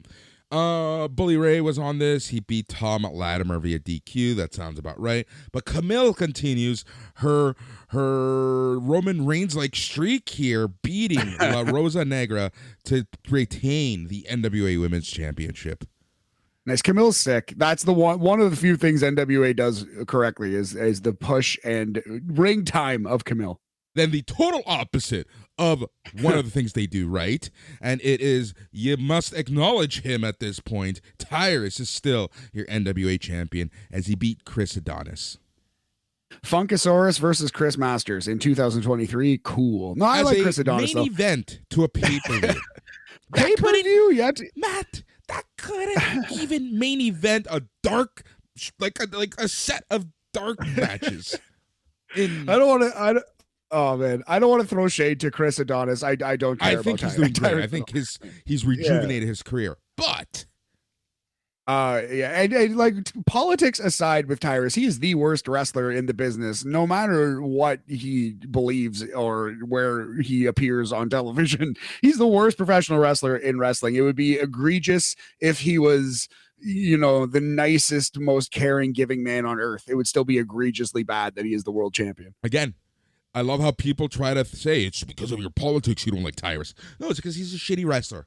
Bully Ray was on this. He beat Tom Latimer via DQ. That sounds about right. But Camille continues her Roman Reigns like streak here, beating La Rosa Negra to retain the NWA Women's Championship. Nice. Camille's sick. That's the one of the few things NWA does correctly is the push and ring time of Camille. Then the total opposite of one of the things they do right, and it is you must acknowledge him at this point. Tyrus is still your NWA champion as he beat Chris Adonis. Funkasaurus versus Chris Masters in 2023. Cool. No, I like Chris Adonis. Main event to a pay-per-view. Pay-per-view? You have to... Matt, that couldn't even main event a dark, like a set of dark matches. Oh man, I don't want to throw shade to Chris Adonis. I don't care. I think he's doing great. I think he's rejuvenated his career. But and like politics aside with Tyrus, he is the worst wrestler in the business, no matter what he believes or where he appears on television. He's the worst professional wrestler in wrestling. It would be egregious if he was, the nicest, most caring, giving man on earth. It would still be egregiously bad that he is the world champion. Again, I love how people try to say it's because of your politics you don't like Tyrus. No, it's because he's a shitty wrestler.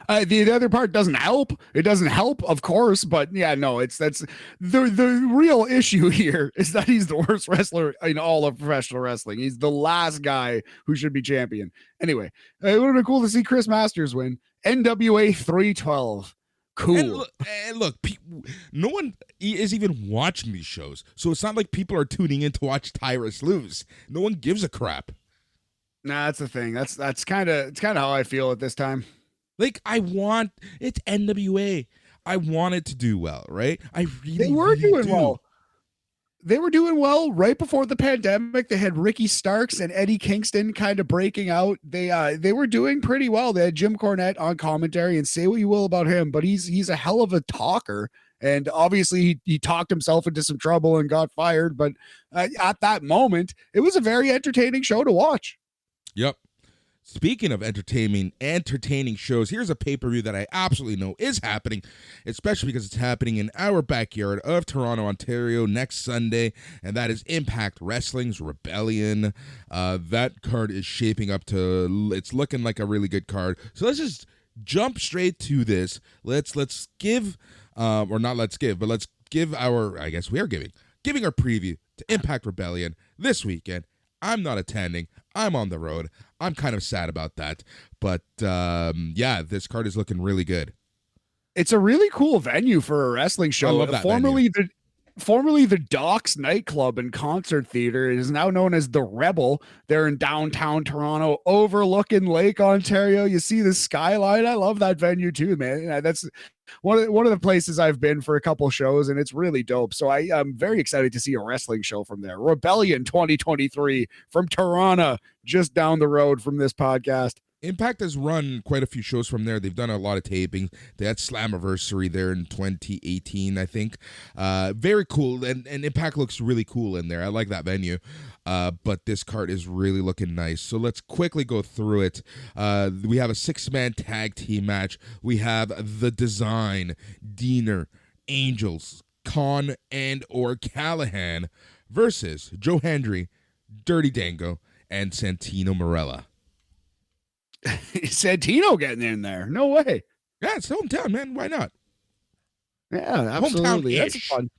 The other part doesn't help. It doesn't help, of course, but yeah, no, that's the real issue here is that he's the worst wrestler in all of professional wrestling. He's the last guy who should be champion. Anyway, it would have been cool to see Chris Masters win. NWA 312. Cool. And look, no one is even watching these shows, so it's not like people are tuning in to watch Tyrus lose. No one gives a crap. Nah, that's the thing. That's kind of how I feel at this time. Like it's NWA. I want it to do well, right? I really, They were really doing do. well. They were doing well right before the pandemic. They had Ricky Starks and Eddie Kingston kind of breaking out. They were doing pretty well. They had Jim Cornette on commentary, and say what you will about him, but he's a hell of a talker. And obviously he talked himself into some trouble and got fired. But at that moment, it was a very entertaining show to watch. Yep. Speaking of entertaining shows, here's a pay-per-view that I absolutely know is happening, especially because it's happening in our backyard of Toronto, Ontario next Sunday, and that is Impact Wrestling's Rebellion. That card is shaping up it's looking like a really good card. So let's just jump straight to this. Let's give our, I guess we are giving our preview to Impact Rebellion this weekend. I'm not attending. I'm on the road. I'm kind of sad about that. But yeah, this card is looking really good. It's a really cool venue for a wrestling show. I love that venue. Formerly the Docks nightclub and concert theater, it is now known as the Rebel. They're in downtown Toronto, overlooking Lake Ontario. You see the skyline. I love that venue too, man. That's one of the places I've been for a couple shows, and it's really dope. So I'm very excited to see a wrestling show from there. Rebellion 2023 from Toronto, just down the road from this podcast. Impact has run quite a few shows from there. They've done a lot of tapings. They had Slammiversary there in 2018, I think. Very cool, and Impact looks really cool in there. I like that venue. But this card is really looking nice. So let's quickly go through it. We have a 6-man tag team match. We have The Design, Diener, Angels, Khan, and or Callahan versus Joe Hendry, Dirty Dango, and Santino Marella. Santino getting in there. No way. Yeah, it's hometown, man. Why not? Yeah, absolutely. Hometown-ish. That's fun.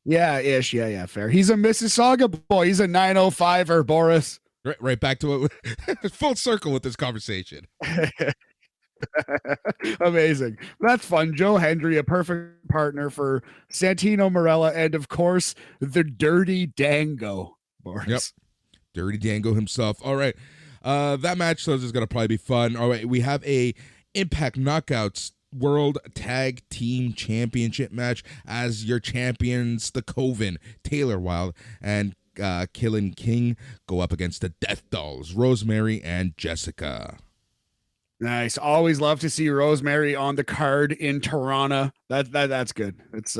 Yeah, ish. Yeah, fair. He's a Mississauga boy. He's a 905er, Boris. Right back to it. Full circle with this conversation. Amazing. That's fun. Joe Hendry, a perfect partner for Santino Marella, and of course, the Dirty Dango, Boris. Yep. Dirty Dango himself. All right. That match is going to probably be fun. All right, we have a Impact Knockouts World Tag Team Championship match as your champions, the Coven, Taylor Wilde and Killing King, go up against the Death Dolls, Rosemary and Jessica. Nice. Always love to see Rosemary on the card in Toronto. That's good. It's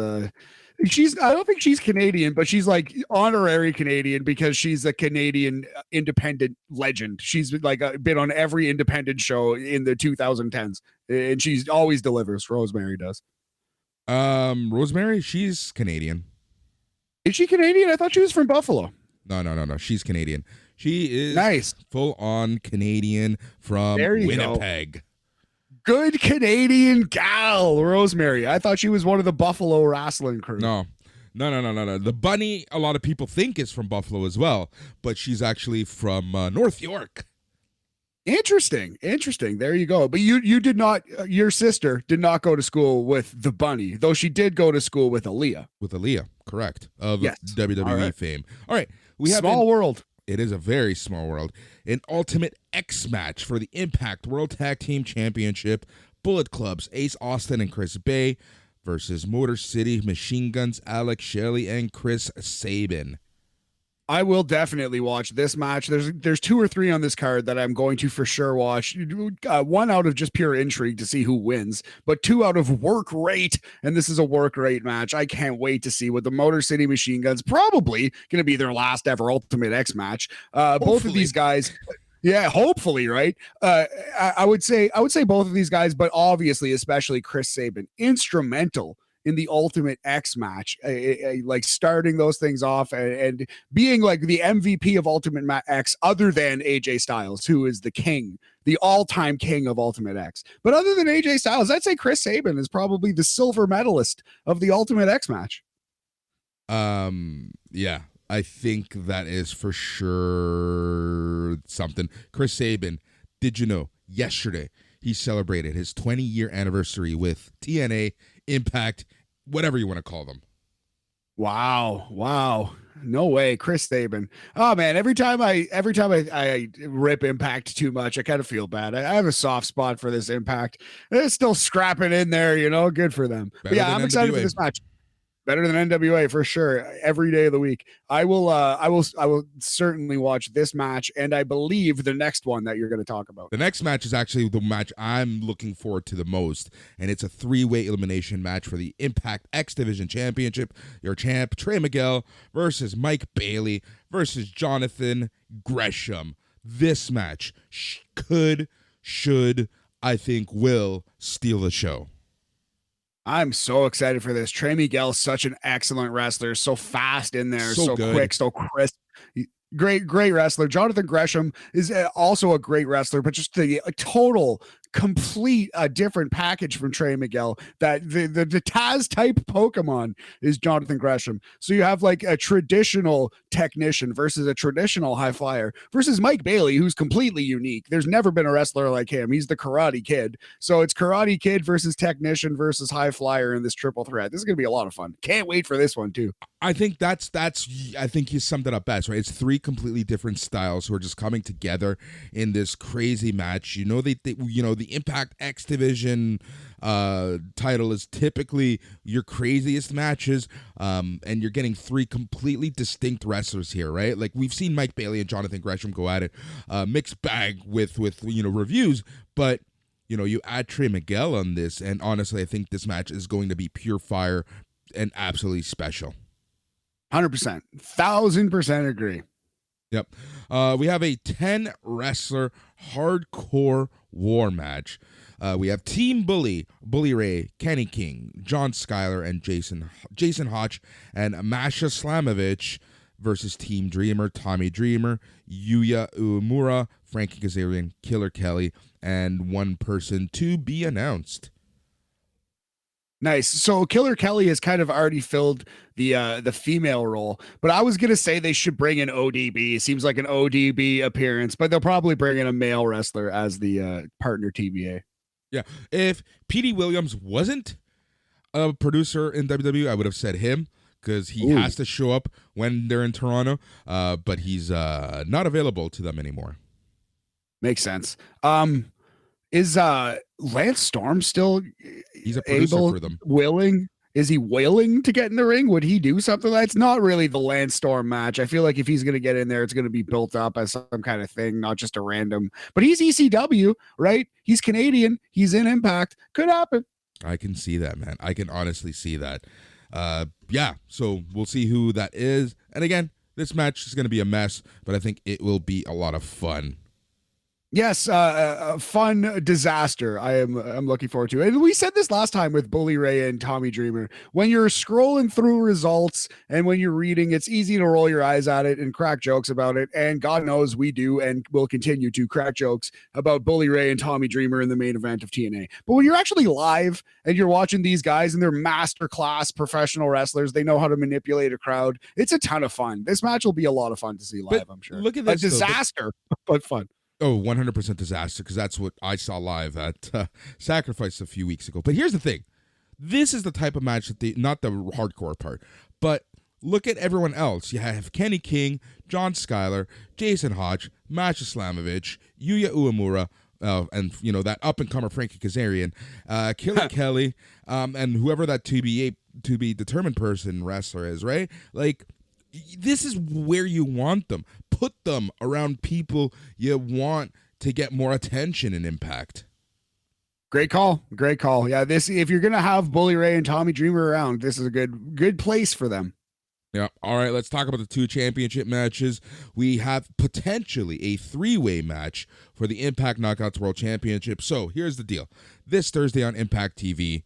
I don't think she's Canadian, but she's like honorary Canadian because she's a Canadian independent legend. She's like been on every independent show in the 2010s, and she's always delivers. Rosemary does. Rosemary, she's Canadian. Is she Canadian? I thought she was from Buffalo. No. She's Canadian. She is nice, full on Canadian from Winnipeg. Go. Good Canadian gal, Rosemary. I thought she was one of the Buffalo wrestling crew. No. The bunny, a lot of people think is from Buffalo as well, but she's actually from North York. Interesting. There you go. But you did not, your sister did not go to school with the bunny, though she did go to school with Aaliyah. With Aaliyah, correct. Of WWE fame. All right. We have small world. It is a very small world. An Ultimate X match for the Impact World Tag Team Championship. Bullet Club's Ace Austin and Chris Bay versus Motor City Machine Guns, Alex Shelley and Chris Sabin. I will definitely watch this match. There's 2 or 3 on this card that I'm going to for sure watch. 1 out of just pure intrigue to see who wins, but 2 out of work rate. And this is a work rate match. I can't wait to see what the Motor City Machine Guns, probably going to be their last ever Ultimate X match. Both of these guys. Yeah, hopefully, right? I would say both of these guys, but obviously, especially Chris Sabin, instrumental in the Ultimate X match, like starting those things off and being like the MVP of Ultimate X, other than AJ Styles, who is the king, the all-time king of Ultimate X. But other than AJ Styles, I'd say Chris Sabin is probably the silver medalist of the Ultimate X match. Yeah, I think that is for sure something. Chris Sabin, did you know yesterday he celebrated his 20-year anniversary with TNA, Impact, whatever you want to call them. Wow. No way, Chris Sabin. Oh man, every time I rip Impact too much, I kind of feel bad. I have a soft spot for this Impact. They're still scrapping in there, good for them. But yeah, I'm excited for this match. Better than NWA for sure. Every day of the week, I will certainly watch this match, and I believe the next one that you're going to talk about. The next match is actually the match I'm looking forward to the most, and it's a 3-way elimination match for the Impact X Division Championship. Your champ Trey Miguel versus Mike Bailey versus Jonathan Gresham. This match should, I think, will steal the show. I'm so excited for this. Trey Miguel's such an excellent wrestler, so fast in there, so quick, so crisp. Great wrestler. Jonathan Gresham is also a great wrestler, but just the total complete different package from Trey Miguel. That the Taz type Pokemon is Jonathan Gresham. So you have like a traditional technician versus a traditional high flyer versus Mike Bailey, who's completely unique. There's never been a wrestler like him. He's the Karate Kid. So it's Karate Kid versus technician versus high flyer in this triple threat. This is gonna be a lot of fun. Can't wait for this one too. I think that's I think you summed it up best, right? It's 3 completely different styles who are just coming together in this crazy match. The Impact X Division title is typically your craziest matches, and you're getting 3 completely distinct wrestlers here, right? Like we've seen Mike Bailey and Jonathan Gresham go at it, mixed bag with reviews, but you add Trey Miguel on this, and honestly, I think this match is going to be pure fire and absolutely special. 100%, 1000% agree. Yep. We have a 10 wrestler hardcore war match. We have Team Bully Ray, Kenny King, John Schuyler, and Jason Hotch, and Masha Slamovich versus Team Dreamer, Tommy Dreamer, Yuya Uemura, Frankie Kazarian, Killer Kelly, and one person to be announced. Nice. So Killer Kelly has kind of already filled the female role, but I was gonna say they should bring in ODB. It seems like an ODB appearance, but they'll probably bring in a male wrestler as the partner TBA. Yeah. If Petey Williams wasn't a producer in WWE, I would have said him because he has to show up when they're in Toronto, but he's not available to them anymore. Makes sense. Is Lance Storm still he's a producer for them? Willing? Is he willing to get in the ring? Would he do something? That's not really the Lance Storm match. I feel like if he's going to get in there, it's going to be built up as some kind of thing, not just a random. But he's ECW, right? He's Canadian. He's in Impact. Could happen. I can see that, man. I can honestly see that. Yeah. So we'll see who that is. And again, this match is going to be a mess, but I think it will be a lot of fun. Yes, a fun disaster. I'm looking forward to it. And we said this last time with Bully Ray and Tommy Dreamer. When you're scrolling through results and when you're reading, it's easy to roll your eyes at it and crack jokes about it. And God knows we do and will continue to crack jokes about Bully Ray and Tommy Dreamer in the main event of TNA. But when you're actually live and you're watching these guys and they're masterclass professional wrestlers, they know how to manipulate a crowd. It's a ton of fun. This match will be a lot of fun to see live, I'm sure. Look at this. A disaster, but fun. Oh, 100% disaster, because that's what I saw live at Sacrifice a few weeks ago. But here's the thing. This is the type of match that not the hardcore part, but look at everyone else. You have Kenny King, John Schuyler, Jason Hodge, Masha Slamovich, Yuya Uemura, and that up-and-comer Frankie Kazarian, Killer Kelly, and whoever that to be determined person wrestler is, right? Like, this is where you want them. Put them around people you want to get more attention and Impact. Great call. Yeah, if you're gonna have Bully Ray and Tommy Dreamer around, this is a good place for them. Yeah. All right, let's talk about the 2 championship matches. We have potentially a 3-way match for the Impact Knockouts World Championship. So here's the deal. This Thursday on Impact TV,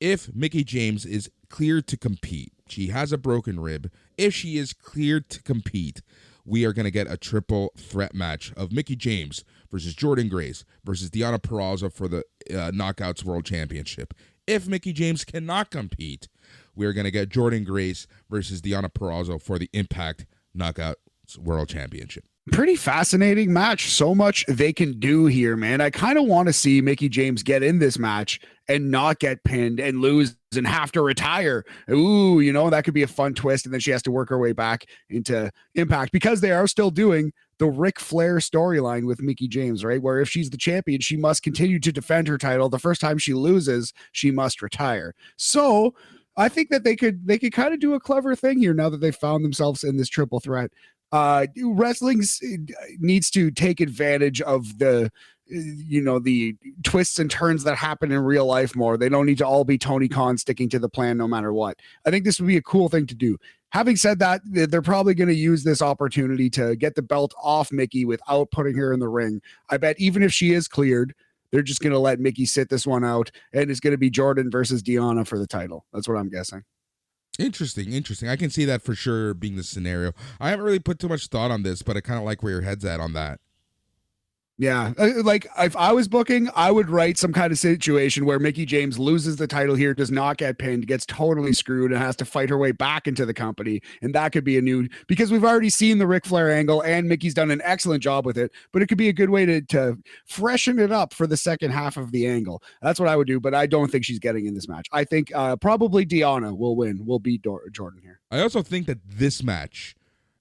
if Mickie James is cleared to compete, she has a broken rib. If she is cleared to compete, we are going to get a triple threat match of Mickie James versus Jordan Grace versus Deonna Purrazzo for the Knockouts World Championship. If Mickie James cannot compete, we are going to get Jordan Grace versus Deonna Purrazzo for the Impact Knockouts World Championship. Pretty fascinating match. So much they can do here, man. I kind of want to see Mickie James get in this match and not get pinned and lose and have to retire. Ooh, that could be a fun twist. And then she has to work her way back into Impact, because they are still doing the Ric Flair storyline with Mickie James, right? Where if she's the champion, she must continue to defend her title. The first time she loses, she must retire. So I think that they could kind of do a clever thing here now that they found themselves in this triple threat. Wrestling needs to take advantage of the twists and turns that happen in real life more. They don't need to all be Tony Khan sticking to the plan no matter what. I think this would be a cool thing to do. Having said that, they're probably going to use this opportunity to get the belt off Mickie without putting her in the ring. I bet even if she is cleared, they're just going to let Mickie sit this one out, and it's going to be Jordan versus Deonna for the title. That's what I'm guessing. Interesting. I can see that for sure being the scenario. I haven't really put too much thought on this, but I kind of like where your head's at on that. Yeah, like if I was booking, I would write some kind of situation where Mickie James loses the title here, does not get pinned, gets totally screwed, and has to fight her way back into the company. And that could be a new, because we've already seen the Ric Flair angle, and Mickey's done an excellent job with it, but it could be a good way to freshen it up for the second half of the angle. That's what I would do, but I don't think she's getting in this match. I think probably Deonna will win, will beat Jordan here. I also think that this match,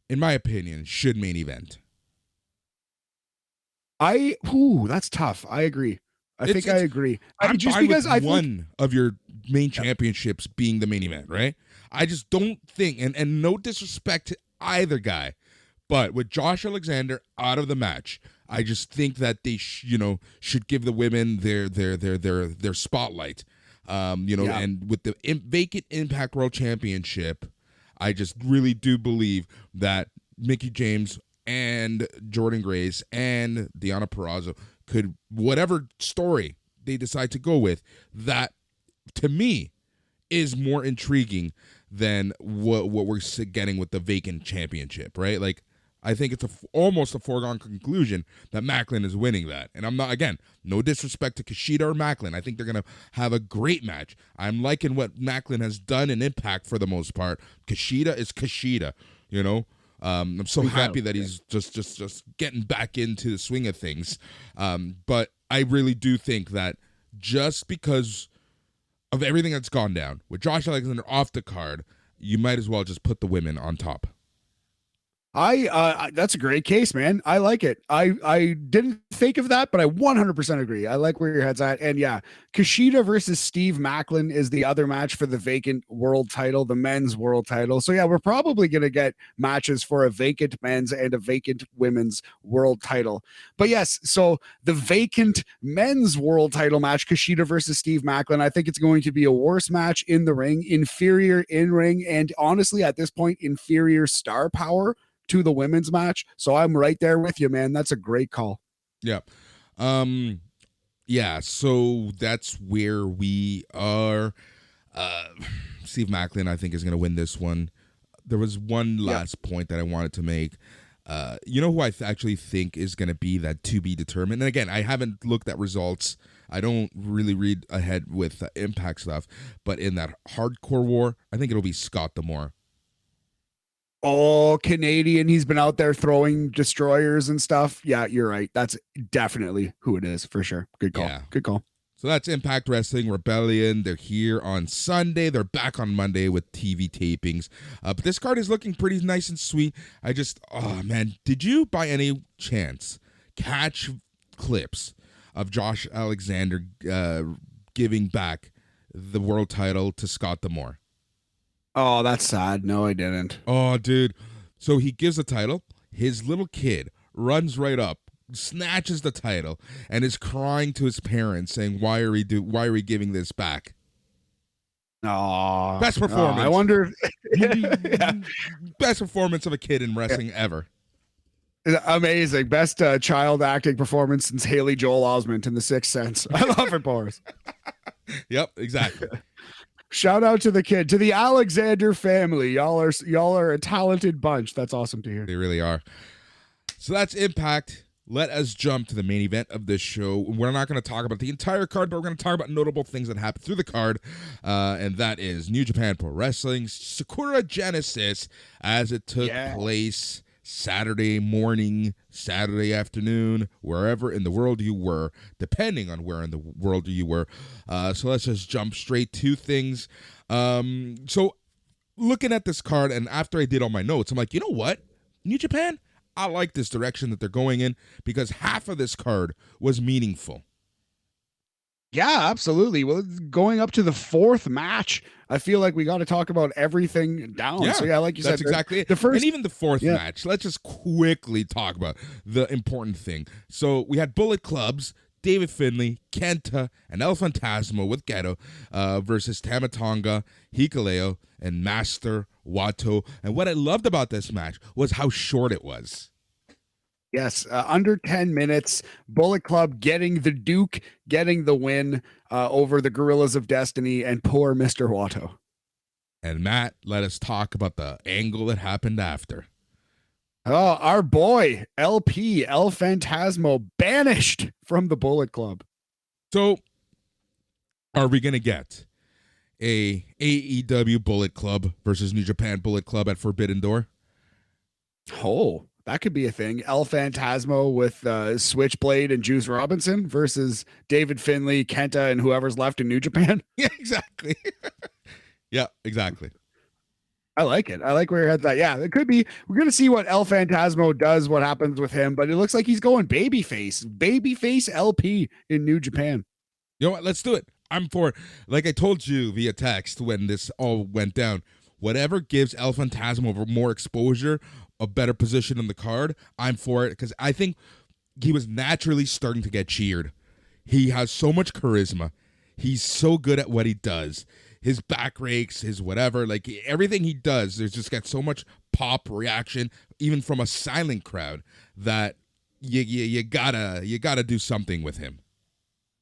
in my opinion, should main event. That's tough. I agree. I agree. I'm just fine because with one of your main championships being the main event, right? I just don't think, and no disrespect to either guy, but with Josh Alexander out of the match, I just think that they should give the women their spotlight. And with the vacant Impact World Championship, I just really do believe that Mickie James and Jordan Grace and Deonna Purrazzo could, whatever story they decide to go with, that to me is more intriguing than what we're getting with the vacant championship, right? Like, I think it's almost a foregone conclusion that Macklin is winning that. And I'm not, again, no disrespect to Kushida or Macklin. I think they're going to have a great match. I'm liking what Macklin has done in Impact for the most part. Kushida is Kushida, I'm so happy that he's just getting back into the swing of things. But I really do think that just because of everything that's gone down, with Josh Alexander off the card, you might as well just put the women on top. That's a great case, man. I like it. I didn't think of that, but I 100% agree. I like where your head's at. And yeah, Kushida versus Steve Macklin is the other match for the vacant world title, the men's world title. So yeah, we're probably going to get matches for a vacant men's and a vacant women's world title. But yes, so the vacant men's world title match, Kushida versus Steve Macklin, I think it's going to be a worse match in the ring, inferior in ring, and honestly, at this point, inferior star power to the women's match. So I'm right there with you, man. That's a great call. Yeah. So that's where we are. Steve Macklin, I think, is going to win this one. There was one last point that I wanted to make. Who I actually think is going to be that to be determined? And again, I haven't looked at results. I don't really read ahead with Impact stuff. But in that hardcore war, I think it'll be Scott D'Amore. Oh, Canadian. He's been out there throwing destroyers and stuff. Yeah, you're right. That's definitely who it is for sure. Good call. Yeah. Good call. So that's Impact Wrestling Rebellion. They're here on Sunday. They're back on Monday with TV tapings. But this card is looking pretty nice and sweet. Did you by any chance catch clips of Josh Alexander giving back the world title to Scott D'Amore? Oh, that's sad. No, I didn't. Oh, dude. So he gives the title. His little kid runs right up, snatches the title, and is crying to his parents, saying, "Why are we giving this back?" Oh, best performance. I wonder. Best performance of a kid in wrestling ever. Amazing. Best child acting performance since Haley Joel Osment in The Sixth Sense. I love it, Boris. Yep, exactly. Shout out to the kid, to the Alexander family. Y'all are a talented bunch. That's awesome to hear. They really are. So that's Impact. Let us jump to the main event of this show. We're not going to talk about the entire card, but we're going to talk about notable things that happened through the card, and that is New Japan Pro Wrestling's Sakura Genesis as it took place Saturday morning, Saturday afternoon, wherever in the world you were, depending on where in the world you were. So let's just jump straight to things. So looking at this card, and after I did all my notes, I'm like, you know what? New Japan, I like this direction that they're going in because half of this card was meaningful. Yeah, absolutely. Well, going up to the fourth match, I feel like we got to talk about everything down. Yeah, so yeah, like you that's said, exactly it. the first, and even the fourth yeah. match. Let's just quickly talk about the important thing. So we had Bullet Clubs, David Finlay, Kenta, and El Fantasma with Geto versus Tamatonga, Hikuleo, and Master Wato. And what I loved about this match was how short it was. Yes, under 10 minutes. Bullet Club getting the Duke, getting the win over the Gorillas of Destiny and poor Mr. Watto. And Matt, let us talk about the angle that happened after. Oh, our boy, LP, El Phantasmo, banished from the Bullet Club. So, are we going to get a AEW Bullet Club versus New Japan Bullet Club at Forbidden Door? Oh, that could be a thing. El Phantasmo with Switchblade and Juice Robinson versus David Finlay, Kenta, and whoever's left in New Japan. Yeah, exactly. Yeah, exactly. I like it. I like where your head's at. Yeah, it could be. We're going to see what El Phantasmo does, what happens with him, but it looks like he's going babyface LP in New Japan. You know what? Let's do it. I'm for it. Like I told you via text when this all went down, whatever gives El Phantasmo more exposure, a better position in the card, I'm for it because I think he was naturally starting to get cheered. He has so much charisma. He's so good at what he does. His back rakes, his whatever, like everything he does, there's just got so much pop reaction, even from a silent crowd, that you gotta do something with him.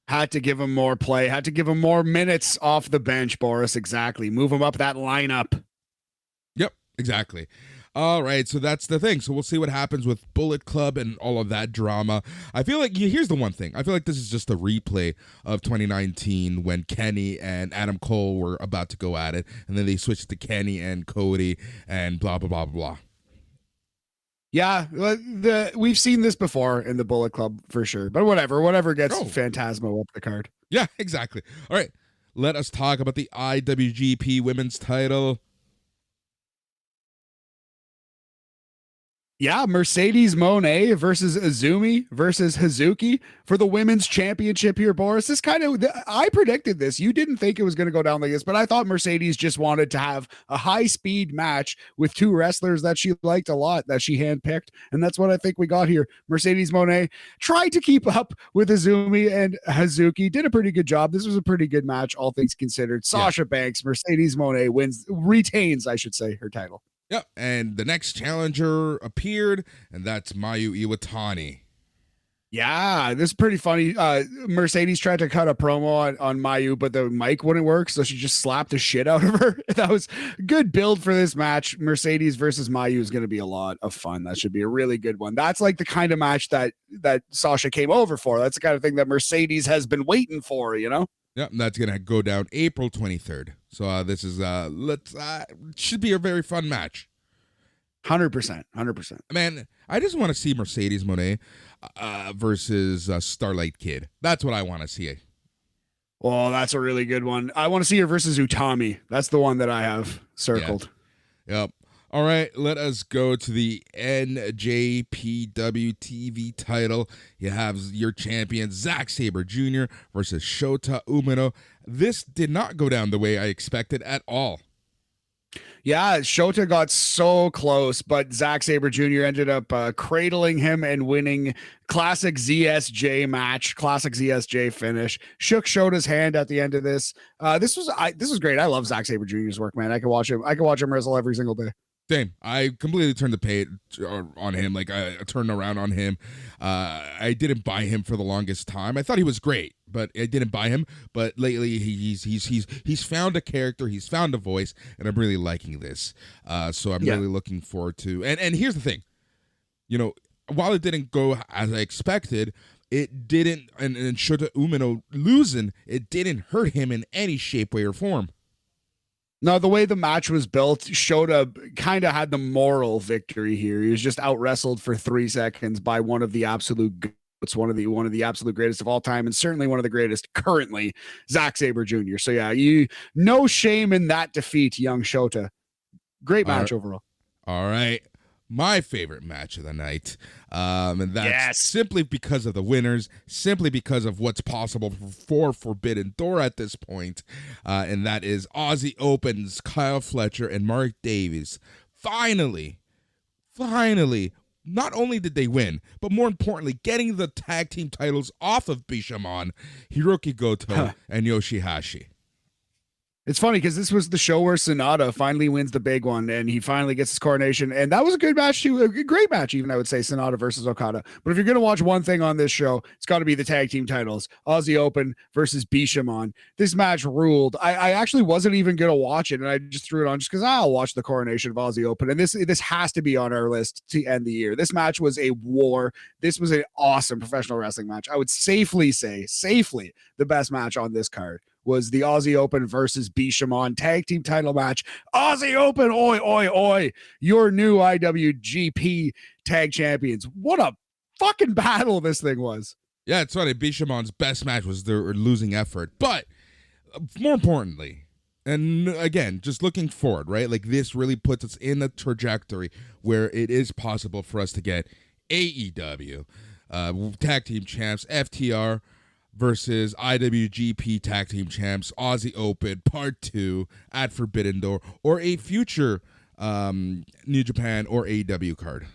Had to give him more play. Had to give him more minutes off the bench, Boris. Exactly. Move him up that lineup. Yep, exactly. All right, so that's the thing. So we'll see what happens with Bullet Club and all of that drama. I feel like, here's the one thing. I feel like this is just a replay of 2019 when Kenny and Adam Cole were about to go at it, and then they switched to Kenny and Cody and blah, blah, blah, blah. Yeah, we've seen this before in the Bullet Club for sure. But whatever gets Phantasmo up the card. Yeah, exactly. All right, let us talk about the IWGP Women's title. Yeah, Mercedes Moné versus Azumi versus Hazuki for the women's championship here, Boris. This kind of, I predicted this. You didn't think it was going to go down like this, but I thought Mercedes just wanted to have a high-speed match with two wrestlers that she liked a lot, that she handpicked, and that's what I think we got here. Mercedes Moné tried to keep up with Azumi and Hazuki, did a pretty good job. This was a pretty good match, all things considered. Sasha Banks, Mercedes Moné retains, I should say, her title. Yep, and the next challenger appeared, and that's Mayu Iwatani. Yeah, this is pretty funny. Mercedes tried to cut a promo on Mayu, but the mic wouldn't work, so she just slapped the shit out of her. That was a good build for this match. Mercedes versus Mayu is going to be a lot of fun. That should be a really good one. That's like the kind of match that Sasha came over for. That's the kind of thing that Mercedes has been waiting for, you know? Yep, and that's gonna go down April 23rd. So this is should be a very fun match. 100%. Man, I just want to see Mercedes Moné versus Starlight Kid. That's what I want to see. Oh, that's a really good one. I want to see her versus Utami. That's the one that I have circled. Yeah. Yep. All right, let us go to the NJPW TV title. You have your champion, Zack Sabre Jr. versus Shota Umino. This did not go down the way I expected at all. Yeah, Shota got so close, but Zack Sabre Jr. ended up cradling him and winning. Classic ZSJ match, classic ZSJ finish. Shook Shota's hand at the end of this. This was great. I love Zack Sabre Jr.'s work, man. I can watch him wrestle every single day. Same. I completely turned the page on him. Like I turned around on him. I didn't buy him for the longest time. I thought he was great, but I didn't buy him. But lately, he's found a character. He's found a voice, and I'm really liking this. So I'm really looking forward to. And here's the thing, while it didn't go as I expected, it didn't. And Shota Umino losing, it didn't hurt him in any shape, way, or form. No, the way the match was built, Shota kind of had the moral victory here. He was just out wrestled for 3 seconds by one of the absolute goats, one of the absolute greatest of all time, and certainly one of the greatest currently, Zack Sabre Jr. So yeah, you no shame in that defeat, young Shota. Great match overall. All right. My favorite match of the night. And that's simply because of the winners, simply because of what's possible for Forbidden Door at this point. And that is Aussie Open's Kyle Fletcher and Mark Davies. Finally, not only did they win, but more importantly, getting the tag team titles off of Bishamon, Hiroki Goto, and Yoshihashi. It's funny because this was the show where SANADA finally wins the big one and he finally gets his coronation. And that was a good match too. A great match, even I would say, SANADA versus Okada. But if you're going to watch one thing on this show, it's got to be the tag team titles. Aussie Open versus Bishamon. This match ruled. I actually wasn't even going to watch it. And I just threw it on just because I'll watch the coronation of Aussie Open. And this has to be on our list to end the year. This match was a war. This was an awesome professional wrestling match. I would safely say, the best match on this card was the Aussie Open versus Bishamon tag team title match. Aussie Open, oi, oi, oi, your new IWGP tag champions. What a fucking battle this thing was. Yeah, it's funny. Bishamon's best match was their losing effort. But more importantly, and again, just looking forward, right? Like this really puts us in a trajectory where it is possible for us to get AEW, tag team champs, FTR, versus IWGP Tag Team Champs, Aussie Open, Part 2 at Forbidden Door, or a future New Japan or AEW card.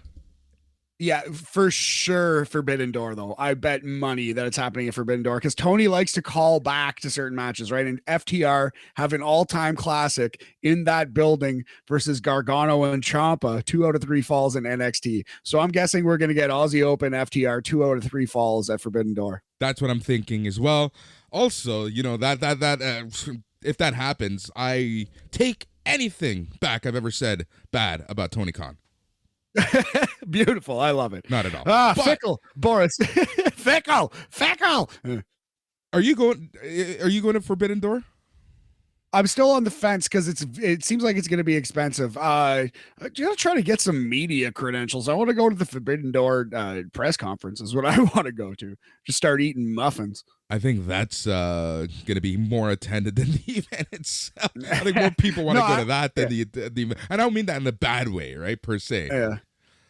Yeah, for sure Forbidden Door, though. I bet money that it's happening at Forbidden Door because Tony likes to call back to certain matches, right? And FTR have an all-time classic in that building versus Gargano and Ciampa, 2 out of 3 falls in NXT. So I'm guessing we're going to get Aussie Open, FTR, 2 out of 3 falls at Forbidden Door. That's what I'm thinking as well. Also, you know, that if that happens, I take anything back I've ever said bad about Tony Khan. Beautiful. I love it. Not at all. Fickle, Boris. Fickle. Are you going to Forbidden Door? I'm still on the fence because it seems like it's going to be expensive. I'm going to try to get some media credentials. I want to go to the Forbidden Door press conference is what I want to go to. Just start eating muffins. I think that's going to be more attended than the event itself. I think more people want to go to that than the I don't mean that in a bad way, right, per se. Yeah.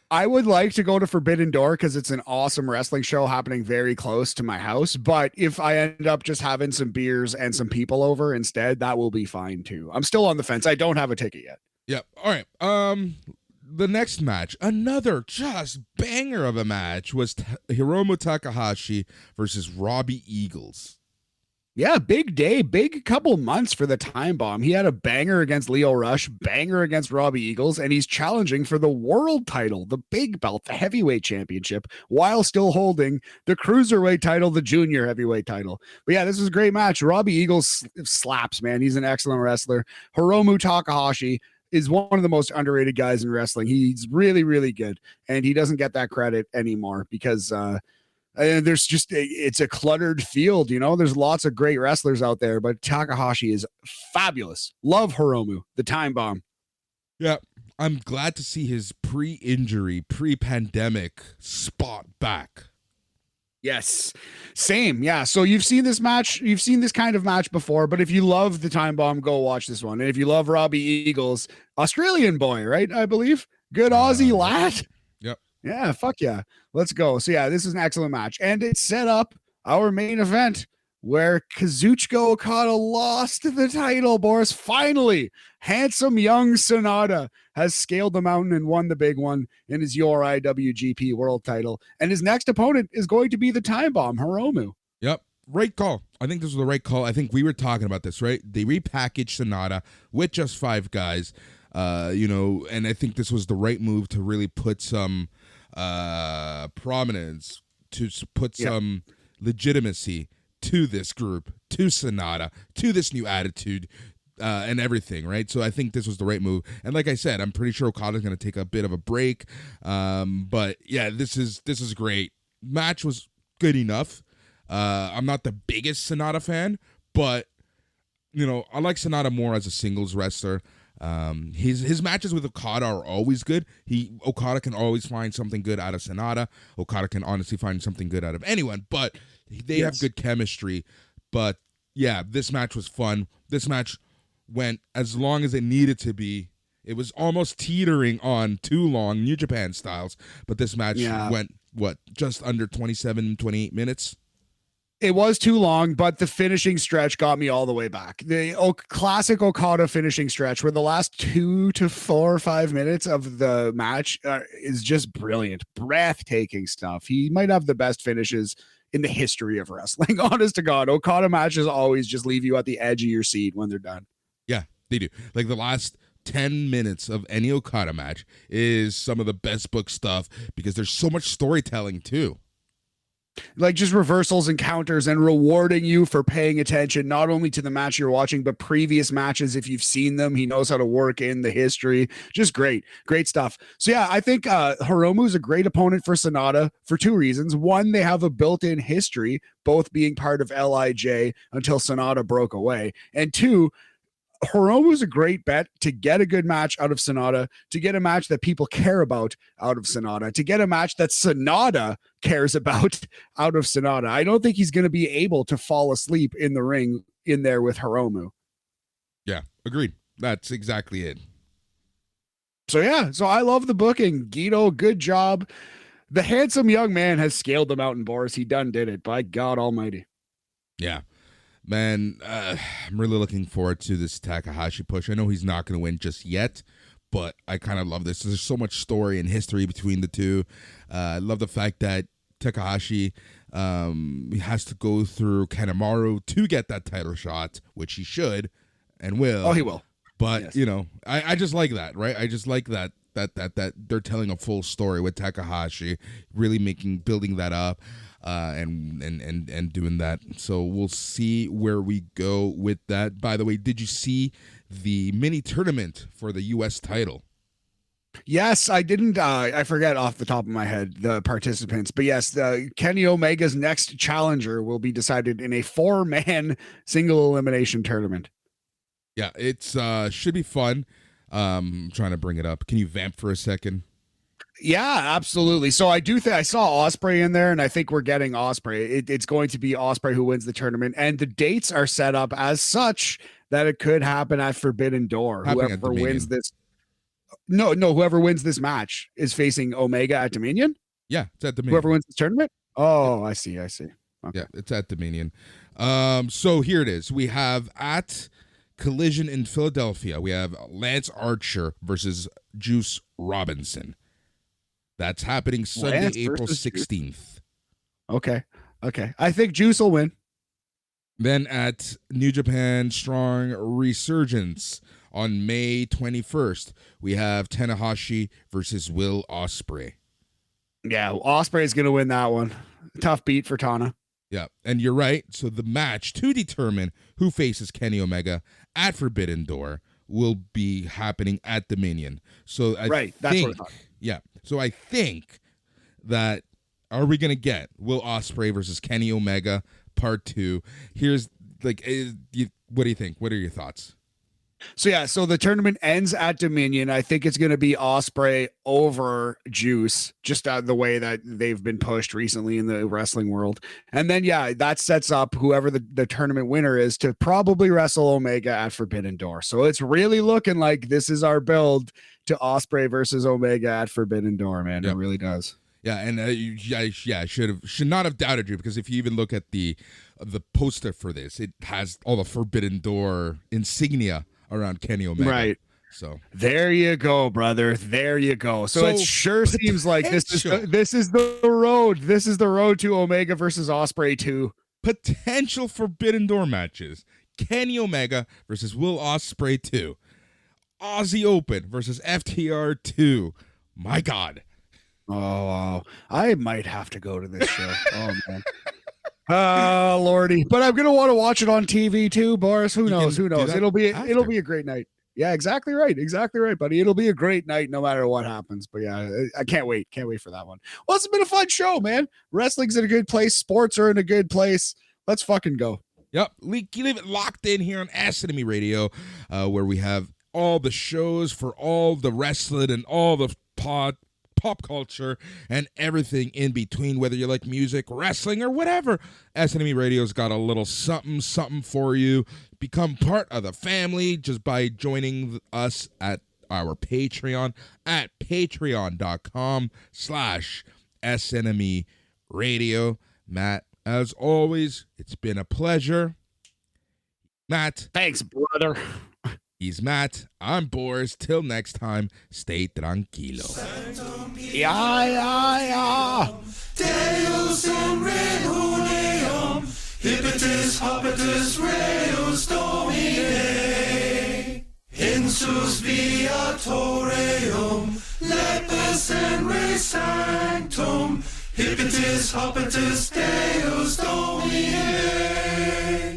I would like to go to Forbidden Door because it's an awesome wrestling show happening very close to my house. But if I end up just having some beers and some people over instead, that will be fine too. I'm still on the fence. I don't have a ticket yet. Yep. All right. The next match, another just banger of a match, was Hiromu Takahashi versus Robbie Eagles. Yeah, big day, big couple months for the Time Bomb. He had a banger against Leo Rush, banger against Robbie Eagles, and he's challenging for the world title, the big belt, the heavyweight championship, while still holding the cruiserweight title, the junior heavyweight title. But yeah, this was a great match. Robbie Eagles slaps, man. He's an excellent wrestler. Hiromu Takahashi is one of the most underrated guys in wrestling. He's really, really good, and he doesn't get that credit anymore because there's just it's a cluttered field, you know. There's lots of great wrestlers out there, but Takahashi is fabulous. Love Hiromu, the Time Bomb. Yeah, I'm glad to see his pre-injury, pre-pandemic spot back. Yes, same. Yeah, so you've seen this match, you've seen this kind of match before, but if you love the Time Bomb, go watch this one. And if you love Robbie Eagles, Australian boy, right? I believe good Aussie lad. Yep. Yeah, fuck yeah. Let's go. So yeah, this is an excellent match. And it set up our main event where Kazuchika Okada lost the title, Boris. Finally, handsome young SANADA has scaled the mountain and won the big one in his your IWGP world title. And his next opponent is going to be the Time Bomb, Hiromu. Yep. Right call. I think this was the right call. I think we were talking about this, right? They repackaged SANADA with just 5 guys, and I think this was the right move to really put some prominence, to put some legitimacy to this group, to SANADA, to this new attitude, and everything, right? So I think this was the right move. And like I said, I'm pretty sure Okada's going to take a bit of a break. But yeah, this is great. Match was good enough. I'm not the biggest SANADA fan, but I like Sanada more as a singles wrestler. His matches with Okada are always good. Okada can always find something good out of Sanada. Okada can honestly find something good out of anyone, but they have good chemistry. But yeah, this match was fun. This match went as long as it needed to be. It was almost teetering on too long, New Japan styles, but this match went, just under 27, 28 minutes? It was too long, but the finishing stretch got me all the way back. The classic Okada finishing stretch, where the last 2 to 4 or 5 minutes of the match is just brilliant, breathtaking stuff. He might have the best finishes in the history of wrestling. Honest to God, Okada matches always just leave you at the edge of your seat when they're done. Yeah, they do. Like the last 10 minutes of any Okada match is some of the best book stuff because there's so much storytelling too. Like just reversals and counters and rewarding you for paying attention, not only to the match you're watching, but previous matches. If you've seen them, he knows how to work in the history. Just great stuff. So yeah, I think Hiromu is a great opponent for Sanada for 2 reasons. One, they have a built-in history, both being part of LIJ until Sanada broke away. And 2, Hiromu is a great bet to get a good match out of Sanada, to get a match that people care about out of Sanada, to get a match that Sanada cares about out of Sanada. I don't think he's going to be able to fall asleep in the ring in there with Hiromu. Yeah, agreed. That's exactly it. So yeah, so I love the booking. Guido, good job. The handsome young man has scaled the mountain, Boris. He done did it. By God almighty. Yeah. Man, I'm really looking forward to this Takahashi push. I know he's not going to win just yet, but I kind of love this. There's so much story and history between the two. I love the fact that Takahashi has to go through Kanemaru to get that title shot, which he should and will. Oh, he will. But, yes. I just like that, right? I just like that they're telling a full story with Takahashi, really building that up. And doing that. So we'll see where we go with that. By the way, did you see the mini tournament for the U.S. title? Yes, I didn't. I forget off the top of my head the participants, but yes, Kenny Omega's next challenger will be decided in a 4-man single elimination tournament. Yeah, it's should be fun. I'm trying to bring it up. Can you vamp for a second? Yeah, absolutely. So I do think I saw Ospreay in there, and I think we're getting Ospreay. It's going to be Ospreay who wins the tournament, and the dates are set up as such that it could happen at Forbidden Door. Whoever wins this, whoever wins this match is facing Omega at Dominion. Yeah, it's at Dominion. Whoever wins the tournament. Oh, yeah. I see. Okay. Yeah, it's at Dominion. So here it is. We have at Collision in Philadelphia. We have Lance Archer versus Juice Robinson. That's happening Sunday, April 16th. Okay. I think Juice will win. Then at New Japan Strong Resurgence on May 21st, we have Tanahashi versus Will Ospreay. Yeah, Ospreay is going to win that one. Tough beat for Tana. Yeah, and you're right. So the match to determine who faces Kenny Omega at Forbidden Door will be happening at Dominion. So I think, that's what I thought. Yeah. So I think that are we going to get Will Ospreay versus Kenny Omega part 2? Here's what do you think? What are your thoughts? So the tournament ends at Dominion. I think it's going to be Ospreay over Juice, just the way that they've been pushed recently in the wrestling world. And then, that sets up whoever the tournament winner is to probably wrestle Omega at Forbidden Door. So it's really looking like this is our build to Ospreay versus Omega at Forbidden Door, man. Yep. It really does. Yeah, and I should not have doubted you, because if you even look at the poster for this, it has all the Forbidden Door insignia around Kenny Omega. Right. So there you go, brother. There you go. So it sure seems like this is the road. This is the road to Omega versus Ospreay 2. Potential Forbidden Door matches: Kenny Omega versus Will Ospreay 2, Aussie Open versus FTR 2. My God. Oh, I might have to go to this show. Oh man. Lordy. But I'm gonna want to watch it on TV too, Boris. Who knows? It'll be a great night. Yeah, exactly right, buddy. It'll be a great night no matter what happens. But yeah, I can't wait for that one. Well, it's been a fun show, man. Wrestling's in a good place, sports are in a good place. Let's fucking go. Yep, leave it locked in here on Astronomy Radio, where we have all the shows for all the wrestling and all the pop culture and everything in between, whether you like music, wrestling, or whatever. Astronomy Radio's got a little something for you. Become part of the family just by joining us at our Patreon at patreon.com/SNME Radio. Matt, as always, it's been a pleasure. Matt. Thanks, brother. He's Matt. I'm Boris. Till next time, stay tranquilo. Yeah. Deus in reuniam, hippitus hoppitus reus Domine, insus viatoreum, lepus in re sanctum, hippitus hoppitus Deus Domine.